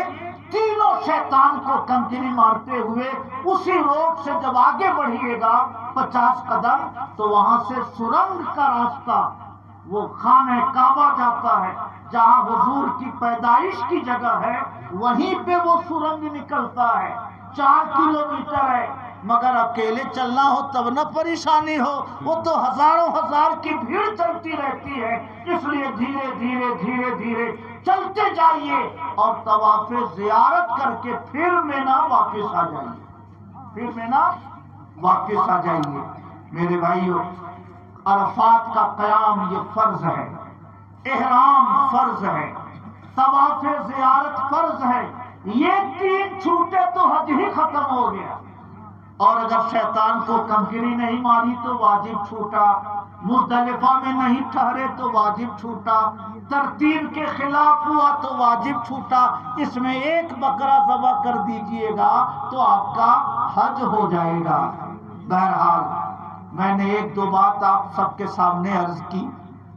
تینوں شیطان کو کنکری مارتے ہوئے اسی روڈ سے جب آگے بڑھیے گا 50 قدم تو وہاں سے سرنگ کا راستہ وہ خانہ کعبہ جاتا ہے، جہاں حضور کی پیدائش کی جگہ ہے، وہیں پہ وہ سرنگ نکلتا ہے۔ 4 کلومیٹر ہے، مگر اکیلے چلنا ہو تب نہ پریشانی ہو، وہ تو ہزاروں ہزار کی بھیڑ چلتی رہتی ہے، اس لیے دھیرے دھیرے دھیرے دھیرے چلتے جائیے اور طواف زیارت کر کے پھر مینا واپس آ جائیے، پھر مینا واپس آ جائیے۔ میرے بھائیو، عرفات کا قیام یہ فرض ہے، احرام فرض ہے، طواف زیارت فرض ہے، یہ 3 چھوٹے تو حج ہی ختم ہو گیا۔ اور اگر شیطان کو کنکری نہیں ماری تو واجب چھوٹا، مزدلفہ میں نہیں ٹھہرے تو واجب چھوٹا، ترتیب کے خلاف ہوا تو واجب چھوٹا، اس میں 1 بکرا ذبح کر دیجئے گا تو آپ کا حج ہو جائے گا۔ بہرحال میں نے 1-2 بات آپ سب کے سامنے عرض کی،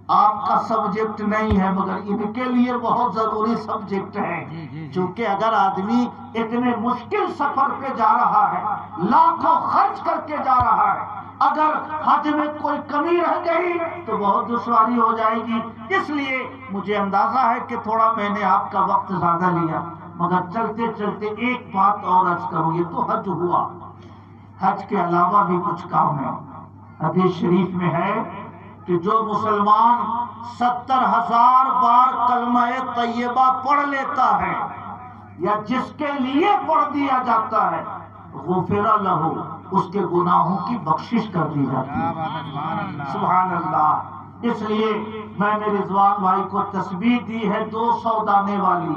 آپ کا سبجیکٹ نہیں ہے مگر ان کے لیے بہت ضروری سبجیکٹ ہے، چونکہ اگر آدمی اتنے مشکل سفر پہ جا رہا ہے، لاکھوں خرچ کر کے جا رہا ہے، اگر حج میں کوئی کمی رہ گئی تو بہت دشواری ہو جائے گی۔ اس لیے مجھے اندازہ ہے کہ تھوڑا میں نے آپ کا وقت زیادہ لیا، مگر چلتے چلتے ایک بات اور عرض کروں، یہ تو حج ہوا، حج کے علاوہ بھی کچھ کام ہے۔ حدیث شریف میں ہے کہ جو مسلمان 70,000 بار کلمہ طیبہ پڑھ لیتا ہے یا جس کے لیے پڑھ دیا جاتا ہے، غفر لہ، اس کے گناہوں کی بخشش کر دی جاتی ہے۔ سبحان اللہ۔ اس لیے میں نے رضوان بھائی کو تسبیح دی ہے 200 دانے والی،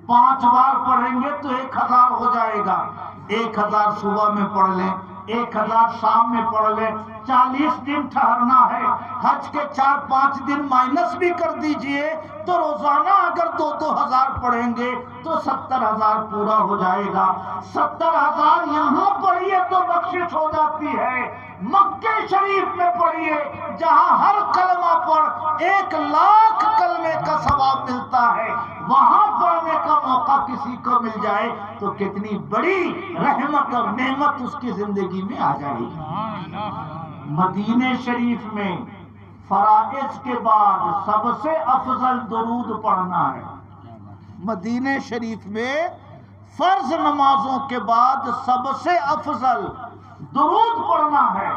5 بار پڑھیں گے تو 1000 ہو جائے گا۔ 1000 صبح میں پڑھ لیں، 1000 شام میں پڑھ لیں، 40 دن ٹھہرنا ہے، حج کے 4-5 دن مائنس بھی کر دیجئے تو روزانہ اگر 2-2 ہزار پڑھیں گے تو 70,000 پورا ہو جائے گا۔ 70,000 یہاں پڑھیے تو بخشش ہو جاتی ہے، مکہ شریف میں پڑھیے جہاں ہر کلمہ پر 1,00,000 کلمے کا ثواب ملتا ہے، وہاں پڑھنے کا موقع کسی کو مل جائے تو کتنی بڑی رحمت اور نعمت اس کی زندگی میں آ جائے گی۔ مدینہ شریف میں فرائض کے بعد سب سے افضل درود پڑھنا ہے۔ مدینہ شریف میں فرض نمازوں کے بعد سب سے افضل درود پڑھنا ہے،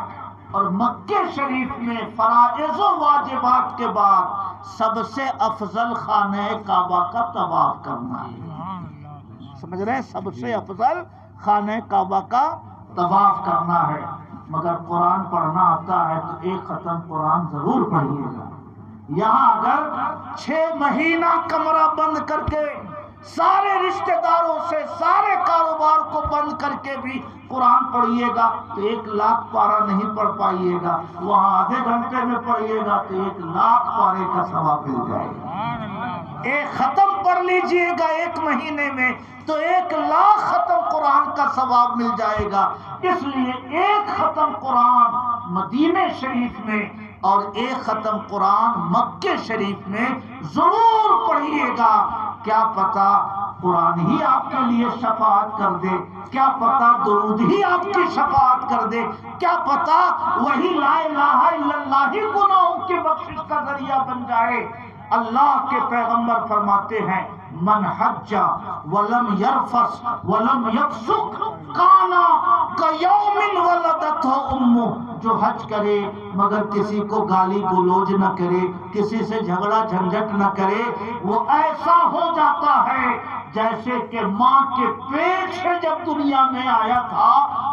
اور مکہ شریف میں فرائض و واجبات کے بعد سب سے افضل خانہ کعبہ کا طواف کرنا ہے۔ سمجھ رہے ہیں؟ سب سے افضل خانہ کعبہ کا طواف کرنا ہے۔ مگر قرآن پڑھنا آتا ہے تو ایک ختم قرآن ضرور پڑھیے گا۔ یہاں اگر 6 مہینہ کمرہ بند کر کے سارے رشتہ داروں سے سارے کاروبار کو بند کر کے بھی قرآن پڑھیے گا تو 1 لاکھ پارہ نہیں پڑھ پائیے گا، وہاں آدھے گھنٹے میں پڑھیے گا تو 1 لاکھ پارے کا ثواب مل جائے گا۔ ایک ختم پڑھ لیجئے گا 1 مہینے میں تو 1 لاکھ ختم قرآن کا ثواب مل جائے گا۔ اس لیے 1 ختم قرآن مدینہ شریف میں اور 1 ختم قرآن مکہ شریف میں ضرور پڑھیے گا۔ کیا پتا قرآن ہی آپ کے لیے شفاعت کر دے، کیا پتا درود ہی آپ کی شفاعت کر دے، کیا پتا وہی لا الہ الا اللہ ہی گناہوں کی بخشش کا ذریعہ بن جائے۔ اللہ کے پیغمبر فرماتے ہیں من حج ولم یرفث ولم یفسق کانا کیوم ولدتہ امہ، جو حج کرے مگر کسی کو گالی گلوچ نہ کرے، کسی سے جھگڑا جھنجھٹ نہ کرے، وہ ایسا ہو جاتا ہے جیسے کہ ماں کے پیٹ سے جب دنیا میں آیا تھا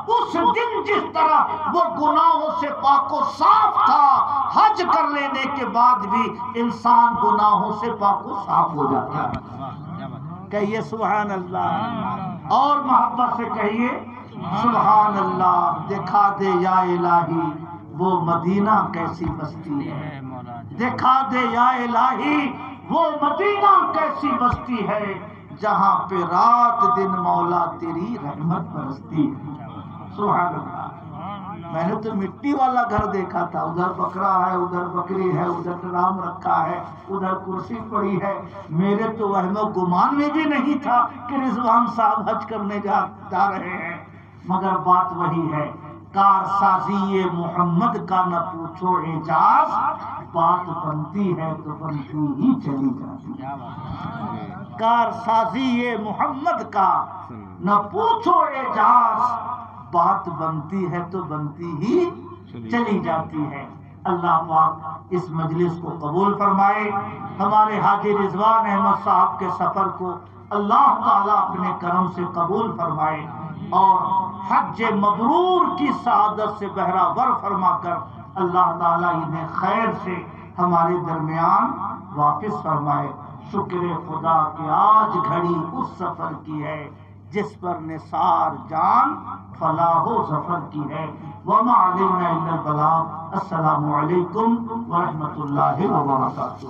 اس دن جس طرح وہ گناہوں سے پاک و صاف تھا، حج کر لینے کے بعد بھی انسان گناہوں سے پاک و صاف ہو جاتا ہے۔ کہیے سبحان اللہ، اور محبت سے کہیے سبحان اللہ۔ دکھا دے یا الہی وہ مدینہ کیسی بستی ہے، دکھا دے یا الہی وہ مدینہ کیسی بستی ہے جہاں پہ رات دن مولا تیری رحمت برستی ہے۔ سبحان اللہ۔ میں نے تو مٹی والا گھر دیکھا تھا، ادھر بکرا ہے، ادھر بکری ہے، ادھر ڈرام رکھا ہے، ادھر کرسی پڑی ہے۔ میرے تو وہم و گمان میں بھی نہیں تھا کہ رضوان صاحب حج کرنے جا رہے ہیں، مگر بات وہی ہے۔ کارسازی محمد کا نہ پوچھو اعجاز، بات بنتی ہے تو بنتی ہی چلی جاتی ہے۔ کارسازی محمد کا نہ پوچھو اعجاز، بات بنتی ہے تو بنتی ہی چلی جاتی ہے۔ اللہ پاک اس مجلس کو قبول فرمائے، ہمارے حاجی رضوان احمد صاحب کے سفر کو اللہ تعالیٰ اپنے کرم سے قبول فرمائے اور حج مبرور کی سعادت سے بہرہ فرما کر اللہ تعالیٰ انہیں خیر سے ہمارے درمیان واپس فرمائے۔ شکر خدا کہ آج گھڑی اس سفر کی ہے جس پر نثار جان فلاح و ظفر کی ہے۔ وما علینا الا البلاغ۔ السلام علیکم ورحمۃ اللہ وبرکاتہ۔